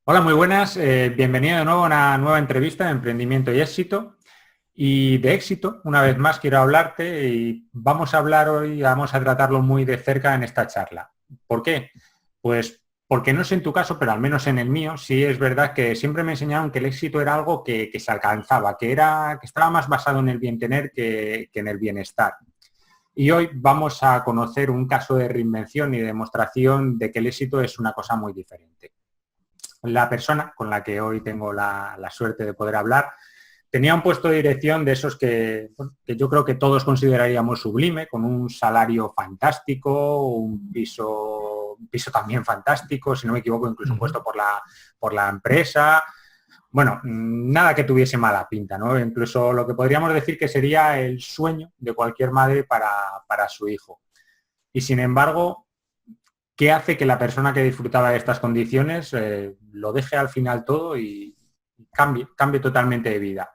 Hola, muy buenas. Bienvenido de nuevo a una nueva entrevista de emprendimiento y éxito. Y de éxito, una vez más, quiero hablarte y vamos a hablar hoy, vamos a tratarlo muy de cerca en esta charla. ¿Por qué? Pues porque no sé en tu caso, pero al menos en el mío, sí es verdad que siempre me enseñaron que el éxito era algo que se alcanzaba, que estaba más basado en el bien tener que en el bienestar. Y hoy vamos a conocer un caso de reinvención y demostración de que el éxito es una cosa muy diferente. La persona con la que hoy tengo la suerte de poder hablar tenía un puesto de dirección de esos que yo creo que todos consideraríamos sublime, con un salario fantástico, un piso también fantástico, si no me equivoco, incluso Ujú. puesto por la empresa. Bueno, nada que tuviese mala pinta, ¿no? Incluso lo que podríamos decir que sería el sueño de cualquier madre para su hijo. Y sin embargo, ¿qué hace que la persona que disfrutaba de estas condiciones lo deje al final todo y cambie totalmente de vida?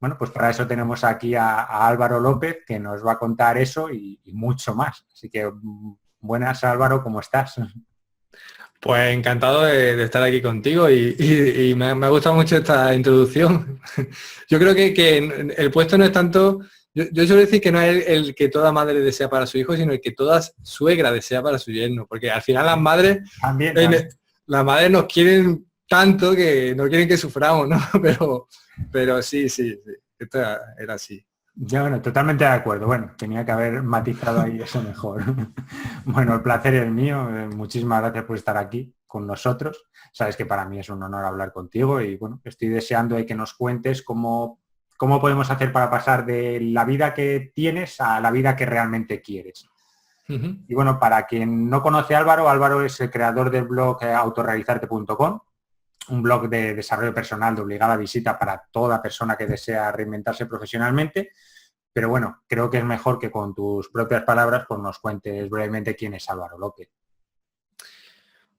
Bueno, pues para eso tenemos aquí a Álvaro López, que nos va a contar eso y mucho más. Así que buenas, Álvaro, ¿cómo estás? Pues encantado de estar aquí contigo y me ha gustado mucho esta introducción. Yo creo que el puesto no es tanto, yo suelo decir que no es el que toda madre desea para su hijo, sino el que toda suegra desea para su yerno, porque al final También, eh, también. las madres nos quieren tanto que no quieren que suframos, ¿no? Pero sí, sí, sí, esto era así. Yo, bueno, totalmente de acuerdo. Bueno, tenía que haber matizado ahí eso mejor. Bueno, el placer es mío. Muchísimas gracias por estar aquí con nosotros. Sabes que para mí es un honor hablar contigo y bueno, estoy deseando de que nos cuentes cómo podemos hacer para pasar de la vida que tienes a la vida que realmente quieres. Ujú. Y bueno, para quien no conoce a Álvaro, Álvaro es el creador del blog autorrealizarte.com, un blog de desarrollo personal de obligada visita para toda persona que desea reinventarse profesionalmente. Pero bueno, creo que es mejor que con tus propias palabras pues nos cuentes brevemente quién es Álvaro López.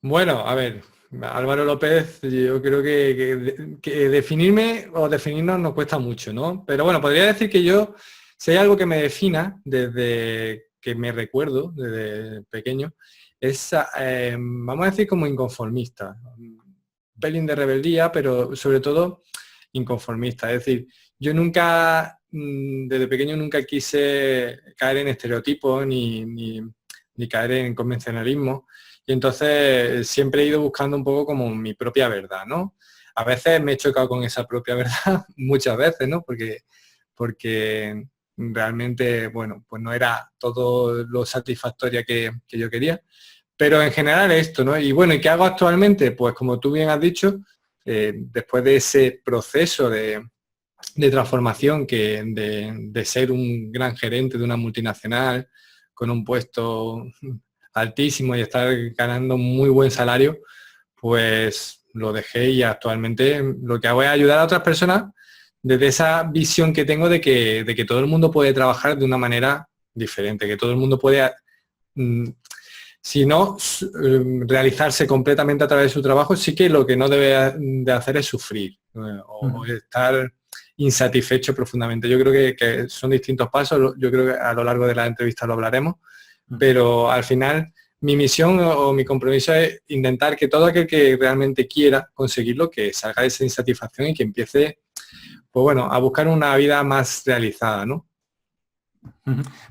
Bueno, a ver, Álvaro López, yo creo que definirme o definirnos nos cuesta mucho, ¿no? Pero bueno, podría decir que yo, si hay algo que me defina desde que me recuerdo, desde pequeño, es, vamos a decir, como inconformista. Un pelín de rebeldía, pero sobre todo inconformista. Es decir, yo nunca, desde pequeño nunca quise caer en estereotipos ni caer en convencionalismo. Y entonces siempre he ido buscando un poco como mi propia verdad, ¿no? A veces me he chocado con esa propia verdad, muchas veces, ¿no? Porque realmente, bueno, pues no era todo lo satisfactoria que yo quería. Pero en general esto, ¿no? Y bueno, ¿y qué hago actualmente? Pues como tú bien has dicho, después de ese proceso de transformación de ser un gran gerente de una multinacional con un puesto altísimo y estar ganando un muy buen salario, pues lo dejé y actualmente lo que hago es ayudar a otras personas desde esa visión que tengo de que todo el mundo puede trabajar de una manera diferente, que todo el mundo puede, mm, si no realizarse completamente a través de su trabajo, sí que lo que no debe de hacer es sufrir o estar insatisfecho profundamente. Yo creo que son distintos pasos, yo creo que a lo largo de la entrevista lo hablaremos, pero al final mi misión o mi compromiso es intentar que todo aquel que realmente quiera conseguirlo, que salga de esa insatisfacción y que empiece, pues bueno, a buscar una vida más realizada, ¿no?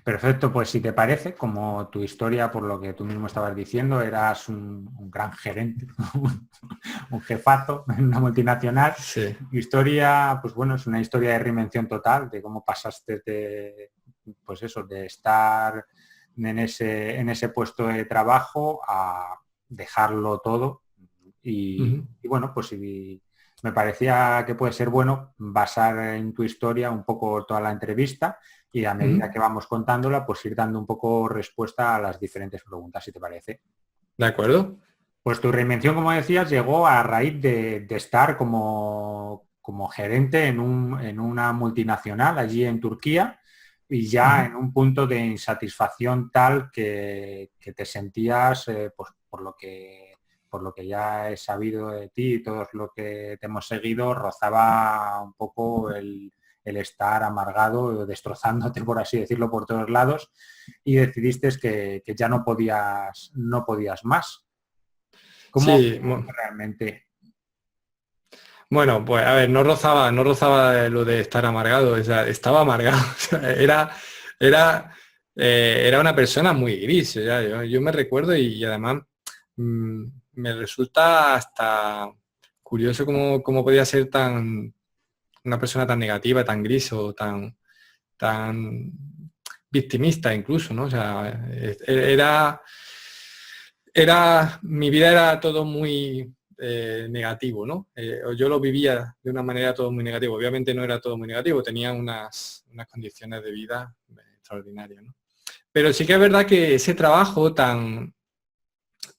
Perfecto, pues si te parece, como tu historia, por lo que tú mismo estabas diciendo, eras un gran gerente, un jefazo en una multinacional. Sí. Tu historia, pues bueno, es una historia de reinvención total, de cómo pasaste pues eso, de estar en ese puesto de trabajo a dejarlo todo. Ujú, Y bueno, pues si me parecía que puede ser bueno basar en tu historia un poco toda la entrevista y a medida ujú. que vamos contándola, pues ir dando un poco respuesta a las diferentes preguntas, si te parece. ¿De acuerdo? Pues tu reinvención, como decías, llegó a raíz de estar como gerente en una multinacional allí en Turquía y ya Ujú. en un punto de insatisfacción tal que te sentías, pues por lo que ya he sabido de ti y todos los que te hemos seguido, rozaba un poco el estar amargado, destrozándote, por así decirlo, por todos lados y decidiste que ya no podías más. ¿Cómo Sí, fue realmente? Bueno, pues a ver, no rozaba lo de estar amargado, o sea, estaba amargado, o sea, era, era una persona muy gris, o sea, yo me recuerdo y además mm, me resulta hasta curioso cómo podía ser una persona tan negativa, tan gris o tan victimista incluso, ¿no? O sea, mi vida era todo muy negativo, ¿no? Yo lo vivía de una manera todo muy negativo. Obviamente no era todo muy negativo, tenía unas condiciones de vida extraordinarias, ¿no? Pero sí que es verdad que ese trabajo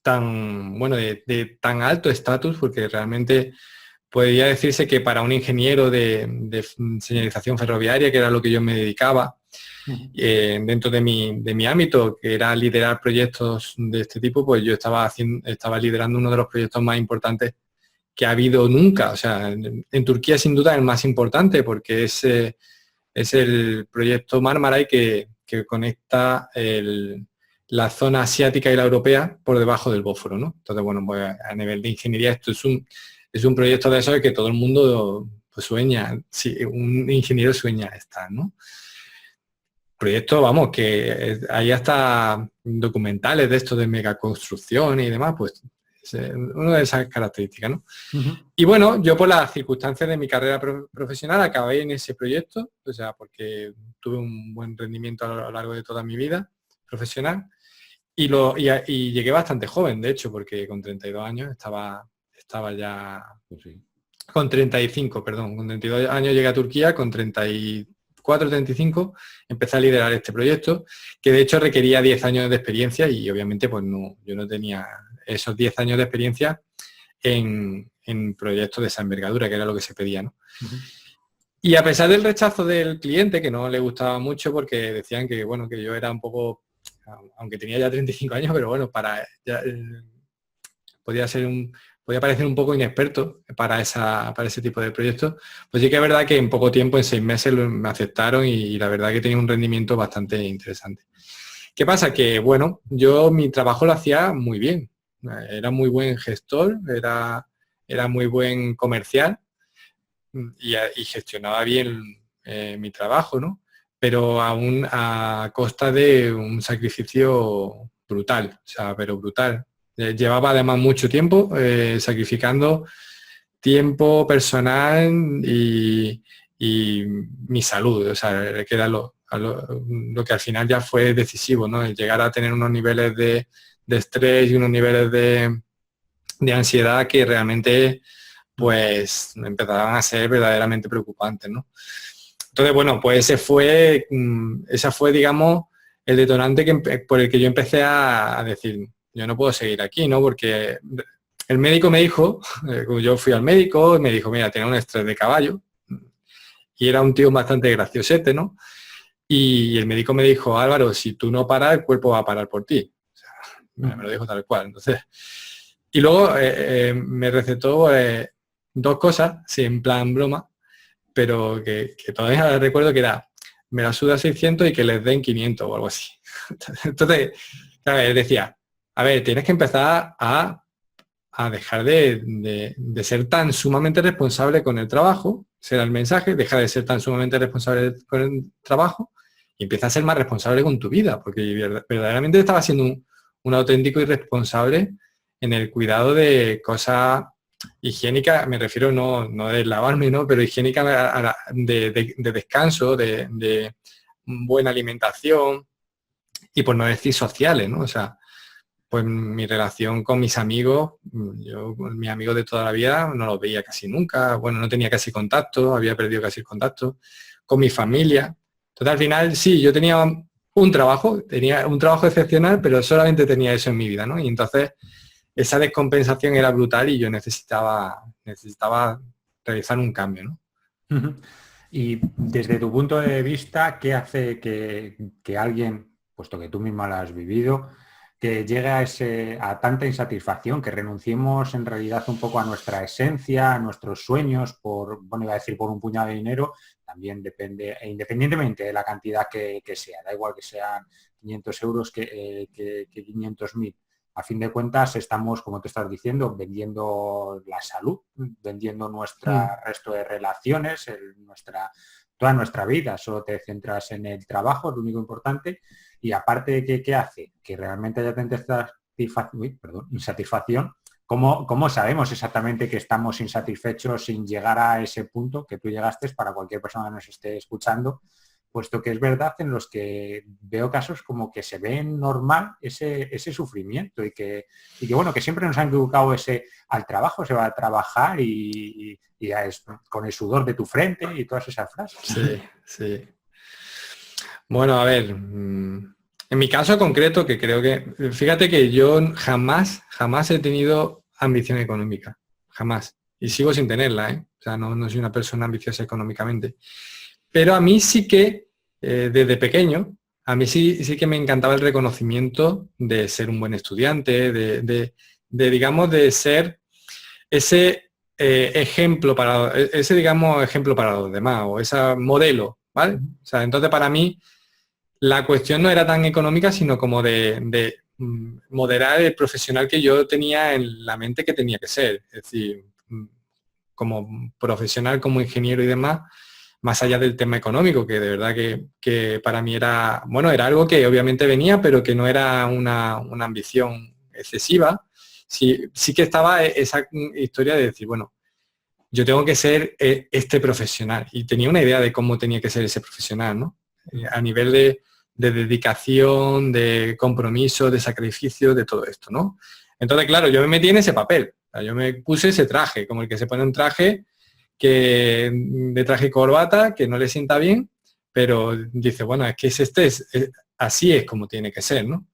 bueno, de tan alto estatus, porque realmente podría decirse que para un ingeniero de señalización ferroviaria, que era lo que yo me dedicaba, dentro de mi ámbito, que era liderar proyectos de este tipo, pues yo estaba liderando uno de los proyectos más importantes que ha habido nunca. O sea, en Turquía sin duda el más importante, porque es el proyecto Marmaray que conecta la zona asiática y la europea por debajo del Bósforo, ¿no? Entonces, bueno, pues a nivel de ingeniería esto es un proyecto de esos que todo el mundo pues, sueña, sí, un ingeniero sueña estar, ¿no? Proyecto, vamos, que hay hasta documentales de esto de megaconstrucción y demás, pues es una de esas características, ¿no? Ujú. Y bueno, yo por las circunstancias de mi carrera profesional acabé en ese proyecto, o sea, porque tuve un buen rendimiento a lo largo de toda mi vida profesional y llegué bastante joven, de hecho, porque con 32 años estaba ya, Pues sí. con 35, perdón, con 32 años llegué a Turquía, con 34, 35 empecé a liderar este proyecto, que de hecho requería 10 años de experiencia y obviamente pues no, yo no tenía esos 10 años de experiencia en proyectos de esa envergadura, que era lo que se pedía, ¿no? Ujú. Y a pesar del rechazo del cliente, que no le gustaba mucho porque decían que, bueno, que yo era un poco, aunque tenía ya 35 años, pero bueno, podía ser podía parecer un poco inexperto para ese tipo de proyectos, pues sí que es verdad que en poco tiempo, en 6 meses, me aceptaron y la verdad que tenía un rendimiento bastante interesante. ¿Qué pasa? Que, bueno, yo mi trabajo lo hacía muy bien. Era muy buen gestor, era muy buen comercial y gestionaba bien mi trabajo, ¿no? Pero aún a costa de un sacrificio brutal, o sea, pero brutal. Llevaba además mucho tiempo sacrificando tiempo personal y mi salud, o sea, que era lo que al final ya fue decisivo, ¿no? El llegar a tener unos niveles de estrés y unos niveles de ansiedad que realmente pues empezaban a ser verdaderamente preocupantes, ¿no? Entonces, bueno, pues esa fue, digamos, el detonante por el que yo empecé a decir, yo no puedo seguir aquí, ¿no? Porque el médico me dijo, yo fui al médico y me dijo, mira, tiene un estrés de caballo, y era un tío bastante graciosete, ¿no? Y el médico me dijo, Álvaro, si tú no paras, el cuerpo va a parar por ti. O sea, me lo dijo tal cual. Entonces, y luego me recetó dos cosas, sí, en plan broma, pero que todavía recuerdo que era, me la suda 600 y que les den 500 o algo así. Entonces, claro, él decía, a ver, tienes que empezar a dejar de ser tan sumamente responsable con el trabajo, será el mensaje, deja de ser tan sumamente responsable con el trabajo y empieza a ser más responsable con tu vida, porque verdaderamente estaba siendo un auténtico irresponsable en el cuidado de cosas higiénicas, me refiero no de lavarme, ¿no? Pero higiénica de descanso, de buena alimentación y por no decir sociales, ¿no? O sea, pues mi relación con mis amigos, yo mis amigos de toda la vida no los veía casi nunca, bueno, no tenía casi contacto, había perdido casi el contacto, con mi familia. Entonces al final sí, yo tenía un trabajo excepcional, pero solamente tenía eso en mi vida, ¿no? Y entonces esa descompensación era brutal y yo necesitaba realizar un cambio, ¿no? Ujú. Y desde tu punto de vista, ¿qué hace que alguien, puesto que tú misma lo has vivido, que llegue a tanta insatisfacción, que renunciemos en realidad un poco a nuestra esencia, a nuestros sueños, bueno, iba a decir por un puñado de dinero, también depende, e independientemente de la cantidad que sea, da igual que sean 500 euros que 500.000. A fin de cuentas, estamos, como te estás diciendo, vendiendo la salud, vendiendo nuestro resto de relaciones, toda nuestra vida, solo te centras en el trabajo, es lo único importante, y aparte de que, ¿qué hace? Que realmente haya tanta insatisfacción. ¿Cómo sabemos exactamente que estamos insatisfechos sin llegar a ese punto que tú llegaste para cualquier persona que nos esté escuchando? Puesto que es verdad en los que veo casos como que se ve normal ese sufrimiento y que bueno, que siempre nos han equivocado al trabajo se va a trabajar y con el sudor de tu frente y todas esas frases. Sí, sí. Bueno, a ver, en mi caso concreto, que creo que, fíjate que yo jamás he tenido ambición económica, jamás. Y sigo sin tenerla, ¿eh? O sea, no soy una persona ambiciosa económicamente. Pero a mí sí que, desde pequeño, a mí sí que me encantaba el reconocimiento de ser un buen estudiante, digamos, de ser ese ejemplo ejemplo para los demás, o ese modelo, ¿vale? O sea, entonces para mí la cuestión no era tan económica, sino como de moderar el profesional que yo tenía en la mente que tenía que ser. Es decir, como profesional, como ingeniero y demás, más allá del tema económico, que de verdad que para mí era, bueno, era algo que obviamente venía, pero que no era una ambición excesiva. Sí que estaba esa historia de decir, bueno, yo tengo que ser este profesional. Y tenía una idea de cómo tenía que ser ese profesional, ¿no? A nivel de dedicación, de compromiso, de sacrificio, de todo esto, ¿no? Entonces, claro, yo me metí en ese papel. O sea, yo me puse ese traje, como el que se pone un traje de traje y corbata, que no le sienta bien, pero dice, bueno, es que así es como tiene que ser, ¿no?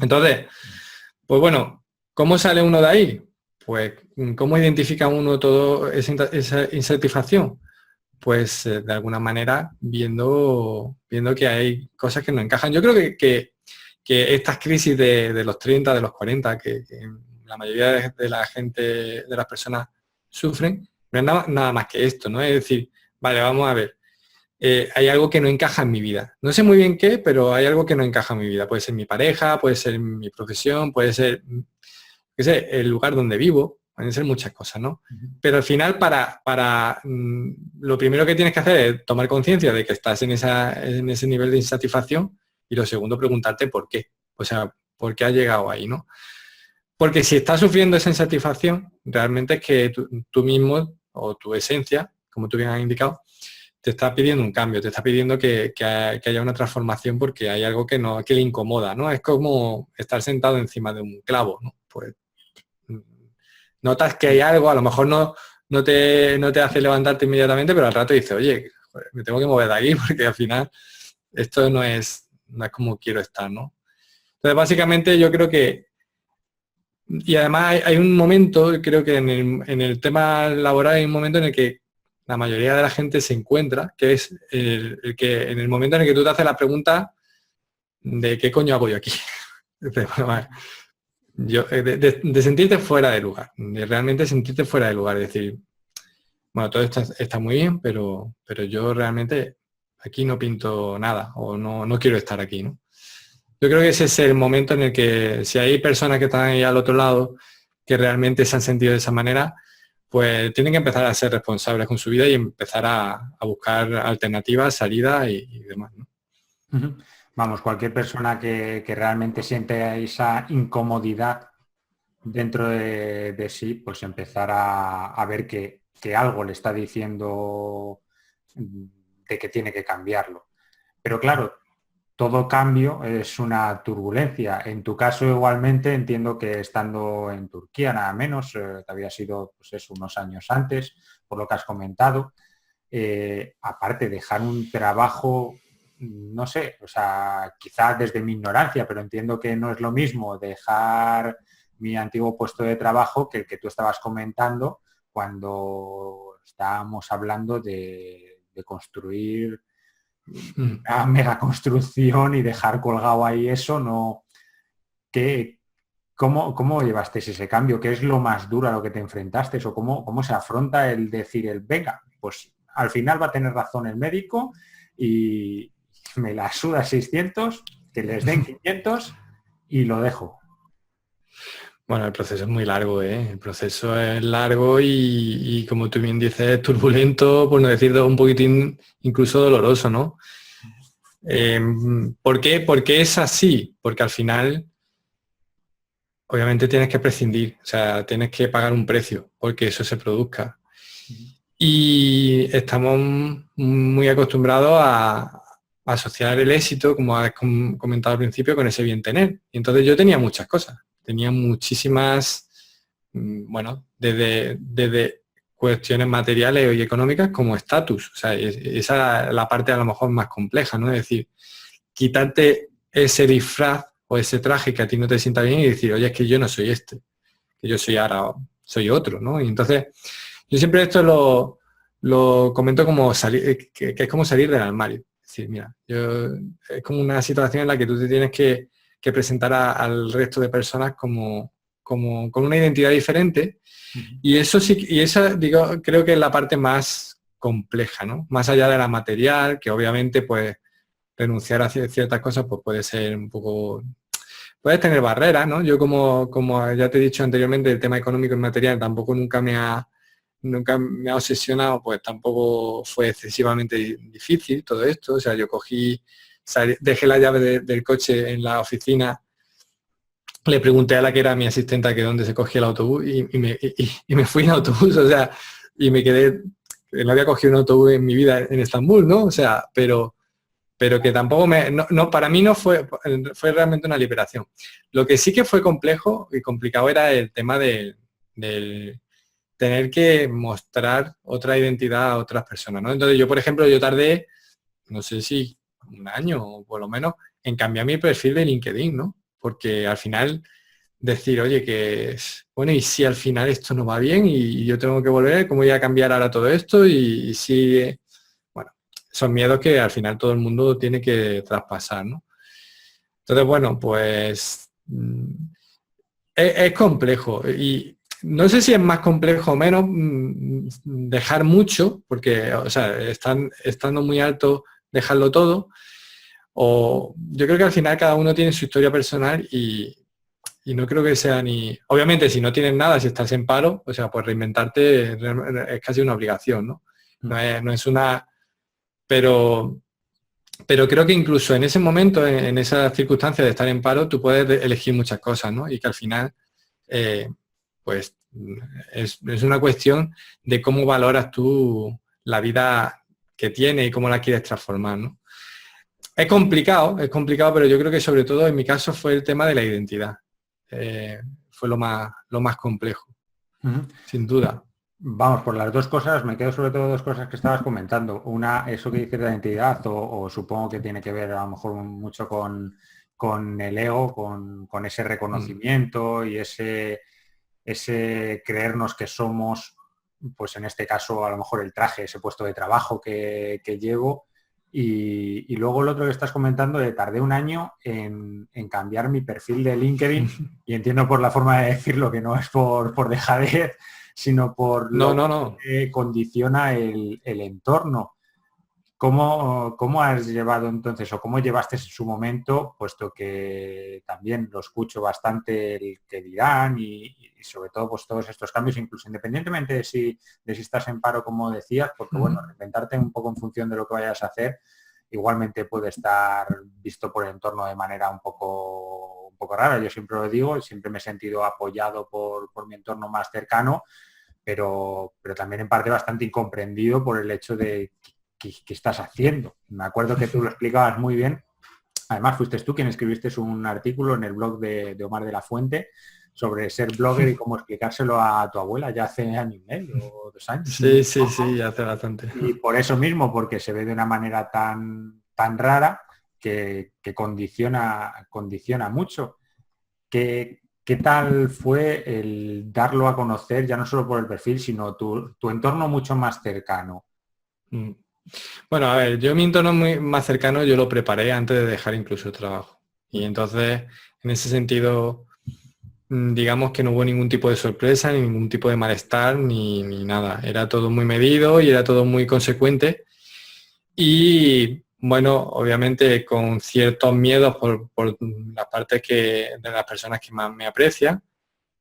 Entonces, pues bueno, ¿cómo sale uno de ahí? Pues, ¿cómo identifica uno toda esa insatisfacción? Pues de alguna manera viendo que hay cosas que no encajan. Yo creo que estas crisis de los 30, de los 40, que la mayoría de la gente, de las personas sufren, no es nada más que esto, ¿no? Es decir, vale, vamos a ver, hay algo que no encaja en mi vida. No sé muy bien qué, pero hay algo que no encaja en mi vida. Puede ser mi pareja, puede ser mi profesión, puede ser, qué sé, el lugar donde vivo, pueden ser muchas cosas, ¿no? Pero al final, lo primero que tienes que hacer es tomar conciencia de que estás en ese nivel de insatisfacción y lo segundo, preguntarte por qué. O sea, ¿por qué has llegado ahí, no? Porque si estás sufriendo esa insatisfacción, realmente es que tú mismo o tu esencia, como tú bien has indicado, te está pidiendo un cambio, te está pidiendo que haya una transformación porque hay algo que le incomoda, ¿no? Es como estar sentado encima de un clavo, ¿no? Pues notas que hay algo, a lo mejor no te hace levantarte inmediatamente, pero al rato dices, oye, joder, me tengo que mover de aquí porque al final esto no es como quiero estar, ¿no? Entonces, básicamente yo creo que, y además hay un momento, creo que en el tema laboral hay un momento en el que la mayoría de la gente se encuentra, que es el que en el momento en el que tú te haces la pregunta de qué coño hago yo aquí. De sentirte fuera de lugar, de realmente sentirte fuera de lugar, es decir, bueno, todo esto está muy bien, pero yo realmente aquí no pinto nada o no quiero estar aquí, ¿no? Yo creo que ese es el momento en el que si hay personas que están ahí al otro lado que realmente se han sentido de esa manera, pues tienen que empezar a ser responsables con su vida y empezar a buscar alternativas, salidas y demás, ¿no? Vamos, cualquier persona que realmente siente esa incomodidad dentro de sí, pues empezar a ver que algo le está diciendo de que tiene que cambiarlo. Pero claro, todo cambio es una turbulencia. En tu caso igualmente entiendo que estando en Turquía nada menos, te había sido pues eso, unos años antes, por lo que has comentado, aparte dejar un trabajo, no sé, o sea, quizás desde mi ignorancia, pero entiendo que no es lo mismo dejar mi antiguo puesto de trabajo que el que tú estabas comentando cuando estábamos hablando de construir una mega construcción y dejar colgado ahí eso, no. ¿Cómo llevaste ese cambio? ¿Qué es lo más duro a lo que te enfrentaste? ¿O cómo se afronta el decir venga, pues al final va a tener razón el médico y me la suda 600, que les den 500 y lo dejo? Bueno, el proceso es muy largo, ¿eh? El proceso es largo y como tú bien dices, turbulento, por no decir un poquitín incluso doloroso, ¿no? Eh, ¿Por qué? Porque es así, porque al final obviamente tienes que prescindir, o sea, tienes que pagar un precio porque eso se produzca. Y estamos muy acostumbrados a asociar el éxito, como has comentado al principio, con ese bien tener. Y entonces yo tenía muchas cosas, tenía muchísimas, bueno, desde cuestiones materiales y económicas como estatus. O sea, esa es la parte a lo mejor más compleja, ¿no? Es decir, quitarte ese disfraz o ese traje que a ti no te sienta bien y decir, oye, es que yo no soy este, que yo soy ahora, soy otro, ¿no? Y entonces, yo siempre esto lo comento como salir, que es como salir del armario. Es decir, mira, es como una situación en la que tú te tienes que presentar al resto de personas como con una identidad diferente. Y eso sí, y esa digo, creo que es la parte más compleja, ¿no? Más allá de la material, que obviamente pues renunciar a ciertas cosas pues puede ser un poco, puedes tener barreras, ¿no? Yo como ya te he dicho anteriormente, el tema económico y material tampoco nunca me ha obsesionado, pues tampoco fue excesivamente difícil todo esto. O sea, yo dejé la llave del coche en la oficina, le pregunté a la que era mi asistenta que dónde se cogía el autobús y me fui en autobús, o sea, y me quedé, no había cogido un autobús en mi vida en Estambul, ¿no? O sea, pero que tampoco para mí no fue realmente una liberación. Lo que sí que fue complejo y complicado era el tema del tener que mostrar otra identidad a otras personas, ¿no? Entonces yo, por ejemplo, yo tardé, no sé si un año o por lo menos, en cambiar mi perfil de LinkedIn, ¿no? Porque al final decir, oye, bueno, y si al final esto no va bien y yo tengo que volver, ¿cómo voy a cambiar ahora todo esto? Y si, bueno, son miedos que al final todo el mundo tiene que traspasar, ¿no? Entonces, bueno, pues es complejo y no sé si es más complejo o menos dejar mucho, porque, o sea, estando muy alto, dejarlo todo, o yo creo que al final cada uno tiene su historia personal y no creo que sea ni... Obviamente, si no tienes nada, si estás en paro, o sea, pues reinventarte es casi una obligación, ¿no? No es una... Pero, pero creo que incluso en ese momento, en esa circunstancia de estar en paro, tú puedes elegir muchas cosas, ¿no? Y que al final, eh, pues, es una cuestión de cómo valoras tú la vida que tienes y cómo la quieres transformar, ¿no? Es complicado, pero yo creo que sobre todo en mi caso fue el tema de la identidad. Fue lo más complejo, Ujú. sin duda. Vamos, por las dos cosas, me quedo sobre todo dos cosas que estabas comentando. Una, eso que dices de la identidad, o supongo que tiene que ver a lo mejor mucho con el ego, con ese Mm. reconocimiento y ese creernos que somos, pues en este caso a lo mejor el traje, ese puesto de trabajo que llevo. Y luego lo otro que estás comentando, de tardé un año en cambiar mi perfil de LinkedIn, y entiendo por la forma de decirlo que no es por dejadez, sino por No, lo no, no. que condiciona el entorno. ¿Cómo has llevado entonces, o cómo llevaste en su momento, puesto que también lo escucho bastante el que dirán y sobre todo pues todos estos cambios, incluso independientemente de si estás en paro, como decías, porque bueno, reinventarte un poco en función de lo que vayas a hacer, igualmente puede estar visto por el entorno de manera un poco rara. Yo siempre lo digo, siempre me he sentido apoyado por mi entorno más cercano, pero también en parte bastante incomprendido por el hecho de qué estás haciendo. Me acuerdo que tú lo explicabas muy bien. Además, fuiste tú quien escribiste un artículo en el blog de Omar de la Fuente sobre ser blogger y cómo explicárselo a tu abuela ya hace año y medio o 2 años. Sí, sí, sí, ya hace bastante. Y por eso mismo, porque se ve de una manera tan rara que condiciona mucho. ¿Qué tal fue el darlo a conocer, ya no solo por el perfil, sino tu entorno mucho más cercano? Mm. Bueno, a ver, yo mi entorno más cercano yo lo preparé antes de dejar incluso el trabajo. Y entonces, en ese sentido, digamos que no hubo ningún tipo de sorpresa, ni ningún tipo de malestar, ni nada. Era todo muy medido y era todo muy consecuente. Y bueno, obviamente con ciertos miedos por la parte de las personas que más me aprecian,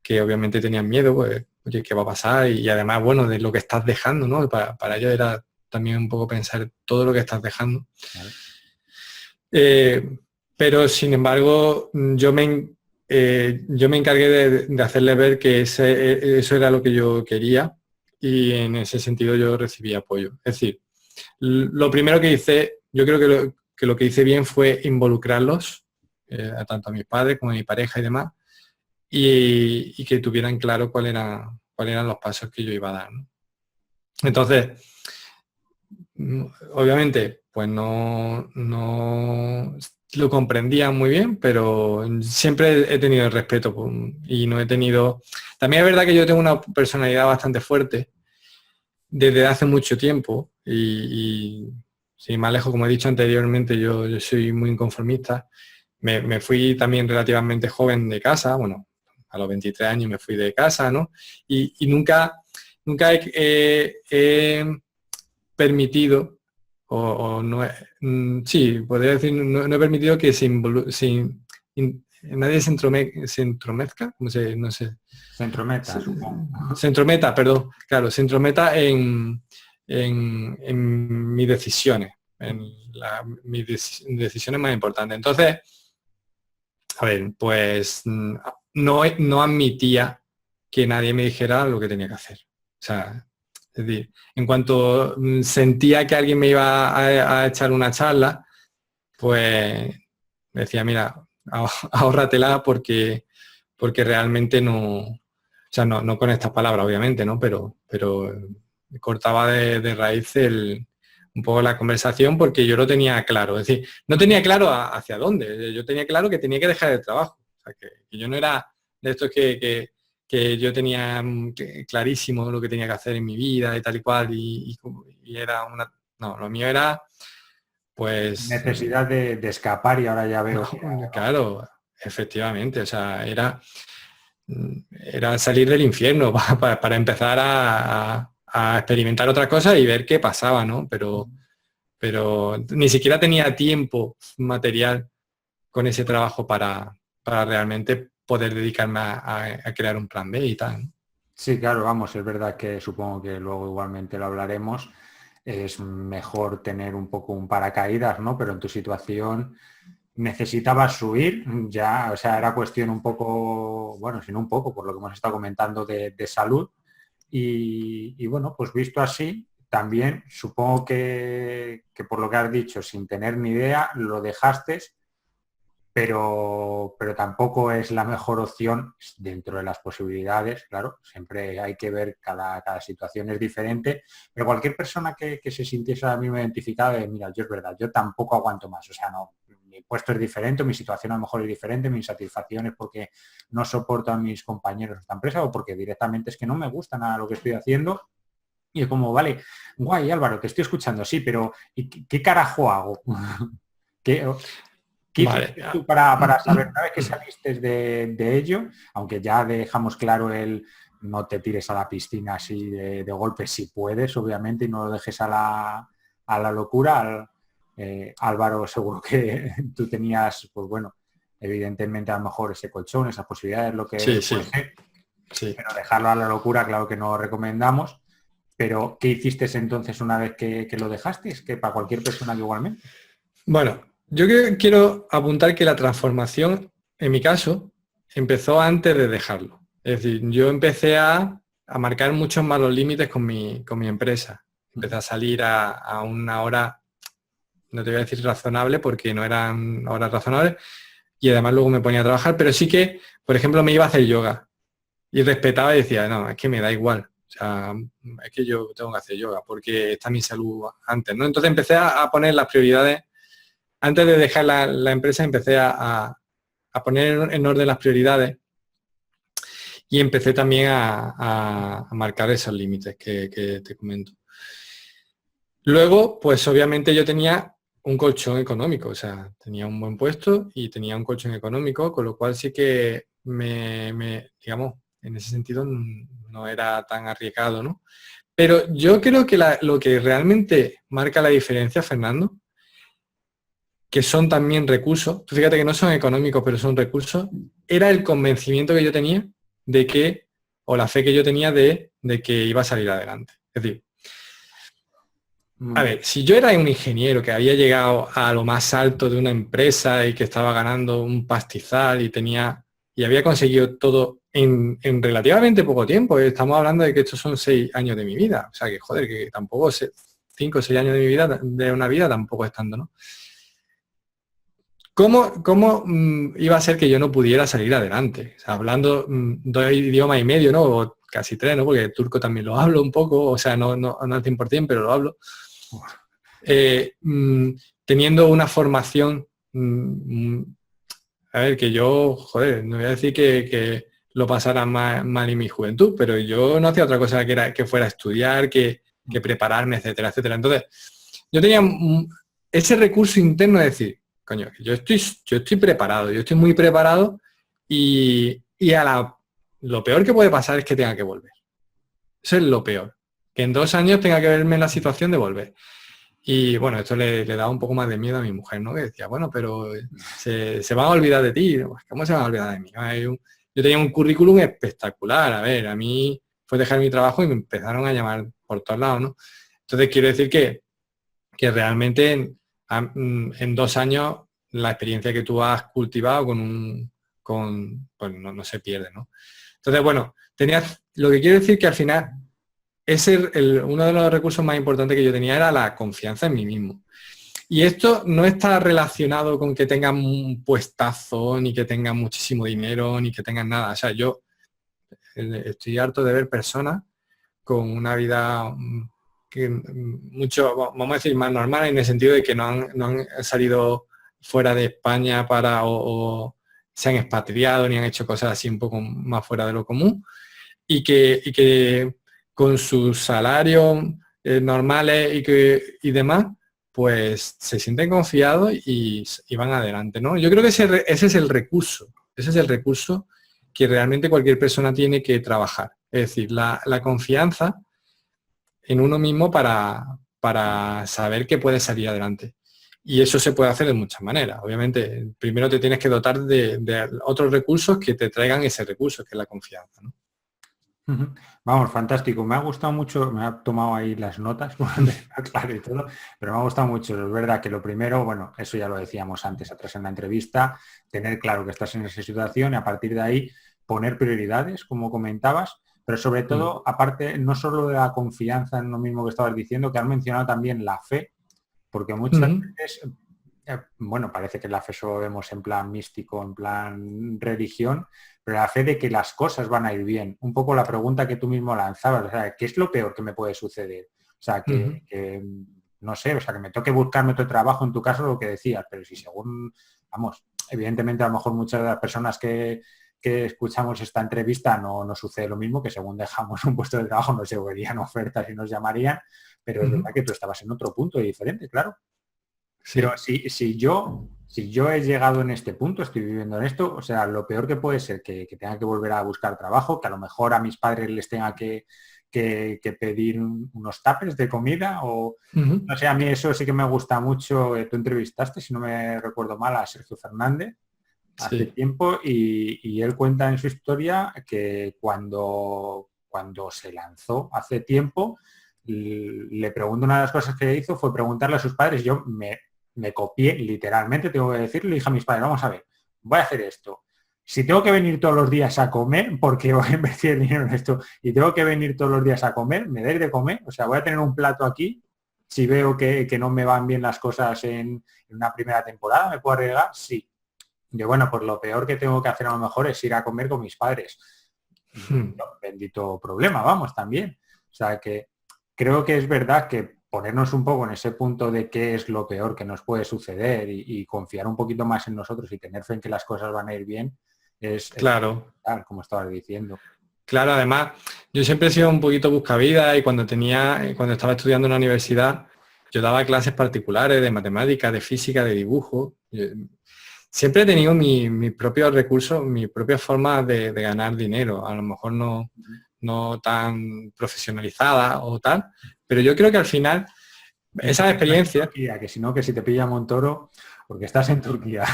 que obviamente tenían miedo, pues, oye, ¿qué va a pasar? Y además, bueno, de lo que estás dejando, ¿no? Para ellos era también un poco pensar todo lo que estás dejando. Vale. Pero, sin embargo, yo me encargué de hacerle ver que eso era lo que yo quería y en ese sentido yo recibí apoyo. Es decir, lo primero que hice, yo creo que lo que hice bien fue involucrarlos, tanto a mis padres como a mi pareja y demás, y que tuvieran claro cuáles eran los pasos que yo iba a dar, ¿no? Entonces, obviamente, pues no lo comprendía muy bien, pero siempre he tenido el respeto y no he tenido... También es verdad que yo tengo una personalidad bastante fuerte desde hace mucho tiempo y sin más lejos, como he dicho anteriormente, yo soy muy inconformista. Me fui también relativamente joven de casa, bueno, a los 23 años me fui de casa, ¿no? Y nunca he permitido, o no, sí, podría decir, no he permitido que nadie se entromezca, no sé. Se entrometa, supongo. Se entrometa, perdón, claro, se entrometa en mis decisiones, en mis decisiones más importantes. Entonces, a ver, pues no admitía que nadie me dijera lo que tenía que hacer. O sea, es decir, en cuanto sentía que alguien me iba a echar una charla, pues me decía, mira, ahórratela porque realmente no, o sea, no con estas palabras, obviamente, ¿no? Pero cortaba de raíz un poco la conversación porque yo lo tenía claro. Es decir, no tenía claro hacia dónde. Yo tenía claro que tenía que dejar el trabajo. O sea, que yo no era de estos que yo tenía clarísimo lo que tenía que hacer en mi vida y tal y cual. Y era una... No, lo mío era, pues... Necesidad de escapar y ahora ya veo. Claro, efectivamente. O sea, era salir del infierno para empezar a experimentar otra cosa y ver qué pasaba, ¿no? Pero ni siquiera tenía tiempo material con ese trabajo para realmente poder dedicarme a crear un plan B y tal, ¿no? Sí, claro, vamos, es verdad que supongo que luego igualmente lo hablaremos. Es mejor tener un poco un paracaídas, ¿no? Pero en tu situación necesitabas subir, ya, o sea, era cuestión un poco, bueno, sino un poco, por lo que hemos estado comentando de salud. Y bueno, pues visto así, también supongo que por lo que has dicho, sin tener ni idea, lo dejaste, pero tampoco es la mejor opción dentro de las posibilidades, claro, siempre hay que ver, cada situación es diferente, pero cualquier persona que se sintiese a mí identificada de, mira, yo es verdad, yo tampoco aguanto más, o sea, no, mi puesto es diferente, mi situación a lo mejor es diferente, mi insatisfacción es porque no soporto a mis compañeros de esta empresa o porque directamente es que no me gusta nada lo que estoy haciendo. Y es como, vale, guay Álvaro, te estoy escuchando, sí, pero ¿y qué carajo hago? ¿Qué Vale. hiciste tú para saber, una vez que saliste de ello, aunque ya dejamos claro el no te tires a la piscina así de golpe si puedes, obviamente, y no lo dejes a la locura? Álvaro, seguro que tú tenías, pues bueno, evidentemente a lo mejor ese colchón, esas posibilidades, lo que Sí, puede ser, sí. pero dejarlo a la locura, claro que no recomendamos. Pero, ¿qué hiciste entonces una vez que lo dejaste? Es que para cualquier persona que igualmente. Bueno, yo quiero apuntar que la transformación, en mi caso, empezó antes de dejarlo. Es decir, yo empecé a marcar muchos más los límites con mi empresa. Empecé a salir a una hora, no te voy a decir razonable, porque no eran horas razonables, y además luego me ponía a trabajar, pero sí que, por ejemplo, me iba a hacer yoga y respetaba y decía, no, es que me da igual. O sea, es que yo tengo que hacer yoga porque está mi salud antes, ¿no? Entonces empecé a poner las prioridades. Antes de dejar la empresa empecé a poner en orden las prioridades y empecé también a marcar esos límites que te comento. Luego, pues obviamente yo tenía un colchón económico, o sea, tenía un buen puesto y tenía un colchón económico, con lo cual sí que digamos, en ese sentido no era tan arriesgado, ¿no? Pero yo creo que lo que realmente marca la diferencia, Fernando, que son también recursos, tú fíjate que no son económicos, pero son recursos, era el convencimiento que yo tenía de que, o la fe que yo tenía de que iba a salir adelante. Es decir, a ver, si yo era un ingeniero que había llegado a lo más alto de una empresa y que estaba ganando un pastizal y había conseguido todo en relativamente poco tiempo, estamos hablando de que estos son 6 años de mi vida, o sea que joder, que tampoco 5 o 6 años de mi vida, de una vida tampoco es tanto, ¿no? ¿Cómo iba a ser que yo no pudiera salir adelante? O sea, hablando 2 idiomas y medio, ¿no? O casi 3, ¿no? Porque el turco también lo hablo un poco, o sea, no al 100%, pero lo hablo. Teniendo una formación, a ver, que yo, joder, no voy a decir que lo pasara mal en mi juventud, pero yo no hacía otra cosa que fuera estudiar, que prepararme, etcétera, etcétera. Entonces, yo tenía ese recurso interno de decir, coño, yo estoy preparado, yo estoy muy preparado y lo peor que puede pasar es que tenga que volver. Eso es lo peor. Que en 2 años tenga que verme en la situación de volver. Y bueno, esto le daba un poco más de miedo a mi mujer, ¿no? Que decía, bueno, pero se van a olvidar de ti. ¿Cómo se van a olvidar de mí? Yo tenía un currículum espectacular. A ver, a mí fue dejar mi trabajo y me empezaron a llamar por todos lados, ¿no? Entonces quiero decir que realmente en 2 años la experiencia que tú has cultivado pues no se pierde, ¿no? Entonces, bueno, lo que quiero decir que al final uno de los recursos más importantes que yo tenía era la confianza en mí mismo. Y esto no está relacionado con que tengan un puestazo, ni que tengan muchísimo dinero, ni que tengan nada. O sea, yo estoy harto de ver personas con una vida que mucho, vamos a decir, más normal, en el sentido de que no han salido fuera de España o se han expatriado, ni han hecho cosas así un poco más fuera de lo común, y que con sus salarios normales y demás, pues se sienten confiados y van adelante, ¿no? Yo creo que ese es el recurso, que realmente cualquier persona tiene que trabajar. Es decir, la confianza en uno mismo para saber que puede salir adelante. Y eso se puede hacer de muchas maneras. Obviamente, primero te tienes que dotar de otros recursos que te traigan ese recurso, que es la confianza, ¿no? Vamos, fantástico. Me ha gustado mucho, me ha tomado ahí las notas, claro y todo, pero me ha gustado mucho. Es verdad que lo primero, bueno, eso ya lo decíamos antes, atrás en la entrevista, tener claro que estás en esa situación y a partir de ahí poner prioridades, como comentabas, pero sobre todo, aparte, no solo de la confianza en lo mismo que estabas diciendo, que has mencionado también la fe, porque muchas veces, bueno, parece que la fe solo vemos en plan místico, en plan religión, pero la fe de que las cosas van a ir bien. Un poco la pregunta que tú mismo lanzabas, o sea, ¿qué es lo peor que me puede suceder? O sea, que no sé, o sea, que me toque buscarme otro trabajo, en tu caso lo que decías, pero si según, vamos, evidentemente a lo mejor muchas de las personas que escuchamos esta entrevista no sucede lo mismo, que según dejamos un puesto de trabajo nos llevarían ofertas y nos llamarían, pero es verdad que tú estabas en otro punto diferente, claro. Sí. Pero si yo he llegado en este punto, estoy viviendo en esto, o sea, lo peor que puede ser que tenga que volver a buscar trabajo, que a lo mejor a mis padres les tenga que pedir unos tuppers de comida o, no sé, a mí eso sí que me gusta mucho. Tú entrevistaste, si no me recuerdo mal, a Sergio Fernández hace tiempo y él cuenta en su historia que cuando se lanzó hace tiempo, le pregunto, una de las cosas que hizo fue preguntarle a sus padres. Yo me copié, literalmente, tengo que decirlo, le dije a mis padres, vamos a ver, voy a hacer esto. Si tengo que venir todos los días a comer, porque voy a invertir el dinero en esto, y tengo que venir todos los días a comer, me dais de comer, o sea, voy a tener un plato aquí, si veo que no me van bien las cosas en una primera temporada, ¿me puedo arriesgar? Sí. Yo, bueno, pues lo peor que tengo que hacer a lo mejor es ir a comer con mis padres. Bendito problema, vamos, también. O sea, que creo que es verdad que ponernos un poco en ese punto de qué es lo peor que nos puede suceder y confiar un poquito más en nosotros y tener fe en que las cosas van a ir bien es claro, como estabas diciendo. Claro, además, yo siempre he sido un poquito buscavidas y cuando estaba estudiando en la universidad, yo daba clases particulares de matemáticas, de física, de dibujo. Siempre he tenido mis propios recursos, mis propias formas de ganar dinero. A lo mejor no tan profesionalizadas o tal, pero yo creo que al final esas experiencias... Que si no, que si te pilla Montoro, porque estás en Turquía.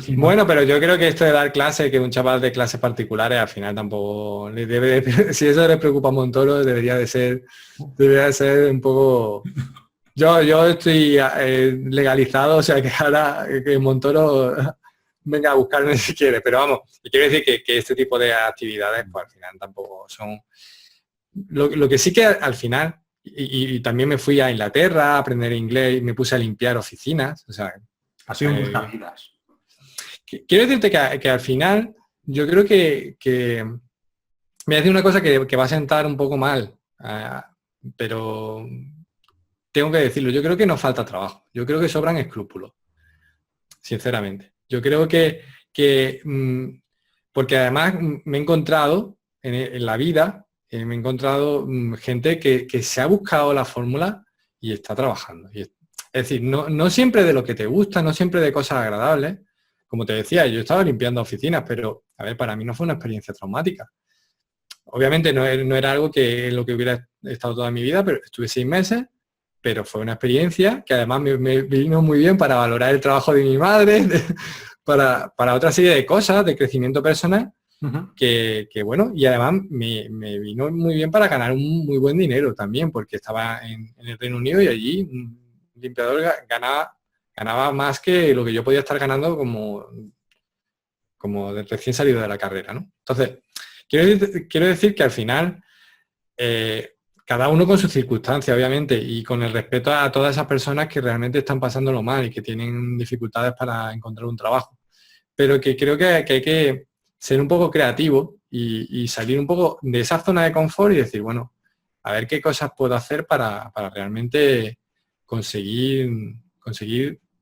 Si no, Bueno, pero yo creo que esto de dar clases, que un chaval de clases particulares, al final tampoco le debe si eso le preocupa a Montoro, debería de ser un poco. Yo estoy legalizado, o sea que ahora que Montoro venga a buscarme si quiere, pero vamos, y quiero decir que este tipo de actividades, pues al final tampoco son. Lo que sí que al final, y también me fui a Inglaterra a aprender inglés y me puse a limpiar oficinas, o sea, ha sido un buscavidas. quiero decirte que al final yo creo que me voy a decir una cosa que va a sentar un poco mal, pero tengo que decirlo, yo creo que nos falta trabajo, yo creo que sobran escrúpulos, sinceramente. Yo creo porque además me he encontrado en la vida, me he encontrado gente que se ha buscado la fórmula y está trabajando. Es decir, no siempre de lo que te gusta, no siempre de cosas agradables. Como te decía, yo estaba limpiando oficinas, pero a ver, para mí no fue una experiencia traumática. Obviamente no era algo que en lo que hubiera estado toda mi vida, pero estuve 6 meses, pero fue una experiencia que además me vino muy bien para valorar el trabajo de mi madre, para otra serie de cosas, de crecimiento personal, que bueno, y además me vino muy bien para ganar un muy buen dinero también, porque estaba en el Reino Unido y allí un limpiador ganaba más que lo que yo podía estar ganando como de recién salido de la carrera, ¿no? Entonces, quiero decir que al final, cada uno con sus circunstancias, obviamente, y con el respeto a todas esas personas que realmente están pasándolo mal y que tienen dificultades para encontrar un trabajo. Pero que creo que hay que ser un poco creativo y salir un poco de esa zona de confort y decir, bueno, a ver qué cosas puedo hacer para realmente conseguir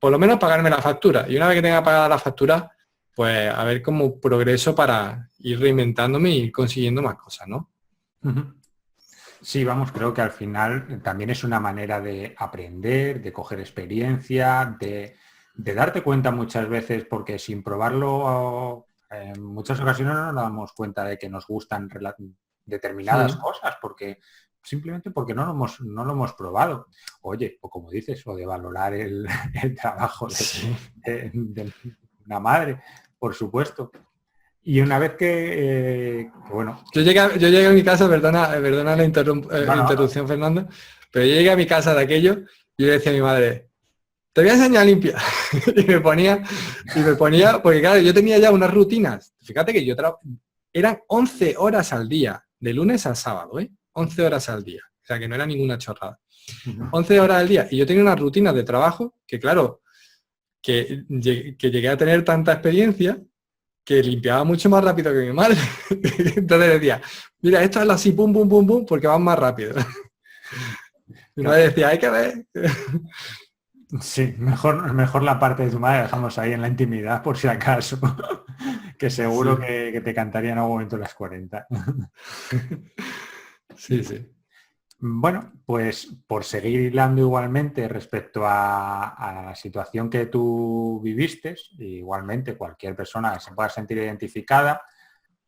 por lo menos pagarme la factura. Y una vez que tenga pagada la factura, pues a ver cómo progreso para ir reinventándome y ir consiguiendo más cosas, ¿no? Sí, vamos, creo que al final también es una manera de aprender, de coger experiencia, de darte cuenta muchas veces, porque sin probarlo, en muchas ocasiones no nos damos cuenta de que nos gustan determinadas cosas, simplemente porque no lo hemos probado. Oye, o como dices, o de valorar el trabajo de una madre, por supuesto. Y una vez bueno... Yo llegué a mi casa, perdona la No. interrupción, Fernando, pero yo llegué a mi casa de aquello y yo le decía a mi madre, te voy a enseñar a limpiar. y me ponía, porque claro, yo tenía ya unas rutinas. Fíjate que eran 11 horas al día, de lunes al sábado, 11 horas al día. O sea, que no era ninguna chorrada. 11 horas al día. Y yo tenía unas rutinas de trabajo que, claro, que llegué a tener tanta experiencia que limpiaba mucho más rápido que mi madre. Entonces decía, mira, esto es así, pum, pum, pum, pum, porque van más rápido. Mi madre decía, hay que ver. Sí, mejor la parte de tu madre dejamos ahí en la intimidad, por si acaso, que seguro que te cantaría en algún momento las 40. Sí, sí. Bueno, pues por seguir hilando igualmente respecto a la situación que tú viviste, igualmente cualquier persona que se pueda sentir identificada,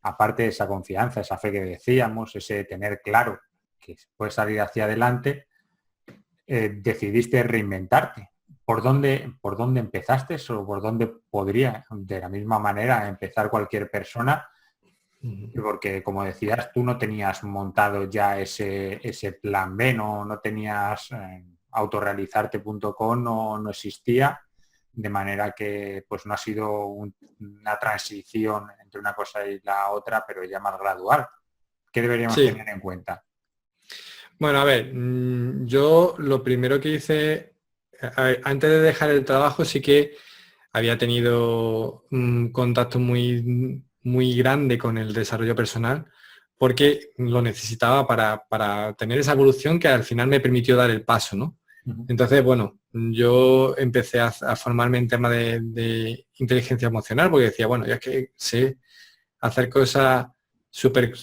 aparte de esa confianza, esa fe que decíamos, ese tener claro que puedes salir hacia adelante, decidiste reinventarte. ¿Por dónde empezaste o por dónde podría, de la misma manera, empezar cualquier persona? Porque, como decías, tú no tenías montado ya ese plan B, no tenías autorrealizarte.com, no existía, de manera que pues no ha sido una transición entre una cosa y la otra, pero ya más gradual. ¿Qué deberíamos tener en cuenta? Bueno, a ver, yo lo primero que hice, antes de dejar el trabajo, sí que había tenido un contacto muy, muy grande con el desarrollo personal, porque lo necesitaba para tener esa evolución que al final me permitió dar el paso, ¿no? Entonces, bueno, yo empecé a formarme en tema de inteligencia emocional, porque decía, bueno, ya es que sé hacer cosas súper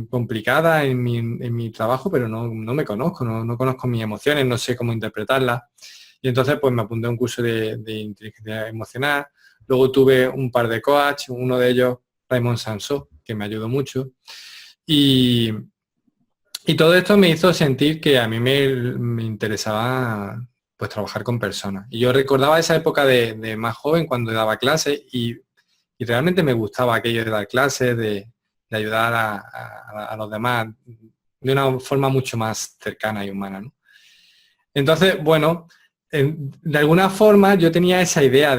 complicada en mi trabajo, pero no me conozco, no conozco mis emociones, no sé cómo interpretarlas. Y entonces pues me apunté a un curso de inteligencia emocional. Luego tuve un par de coach, uno de ellos, Raymond Sansó, que me ayudó mucho. Y todo esto me hizo sentir que a mí me interesaba pues trabajar con personas. Y yo recordaba esa época de más joven cuando daba clases y realmente me gustaba aquello de dar clases, de ayudar a los demás de una forma mucho más cercana y humana, ¿no? Entonces, bueno, de alguna forma yo tenía esa idea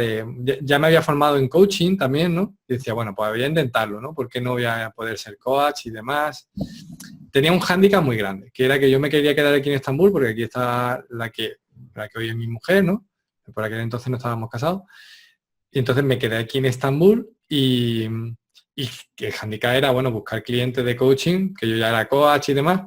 ya me había formado en coaching también, ¿no? Y decía, bueno, pues voy a intentarlo, ¿no? ¿Por qué no voy a poder ser coach y demás? Tenía un hándicap muy grande, que era que yo me quería quedar aquí en Estambul, porque aquí está la que hoy es mi mujer, ¿no? Por aquel entonces no estábamos casados. Y entonces me quedé aquí en Estambul y el hándicap era, bueno, buscar clientes de coaching, que yo ya era coach y demás,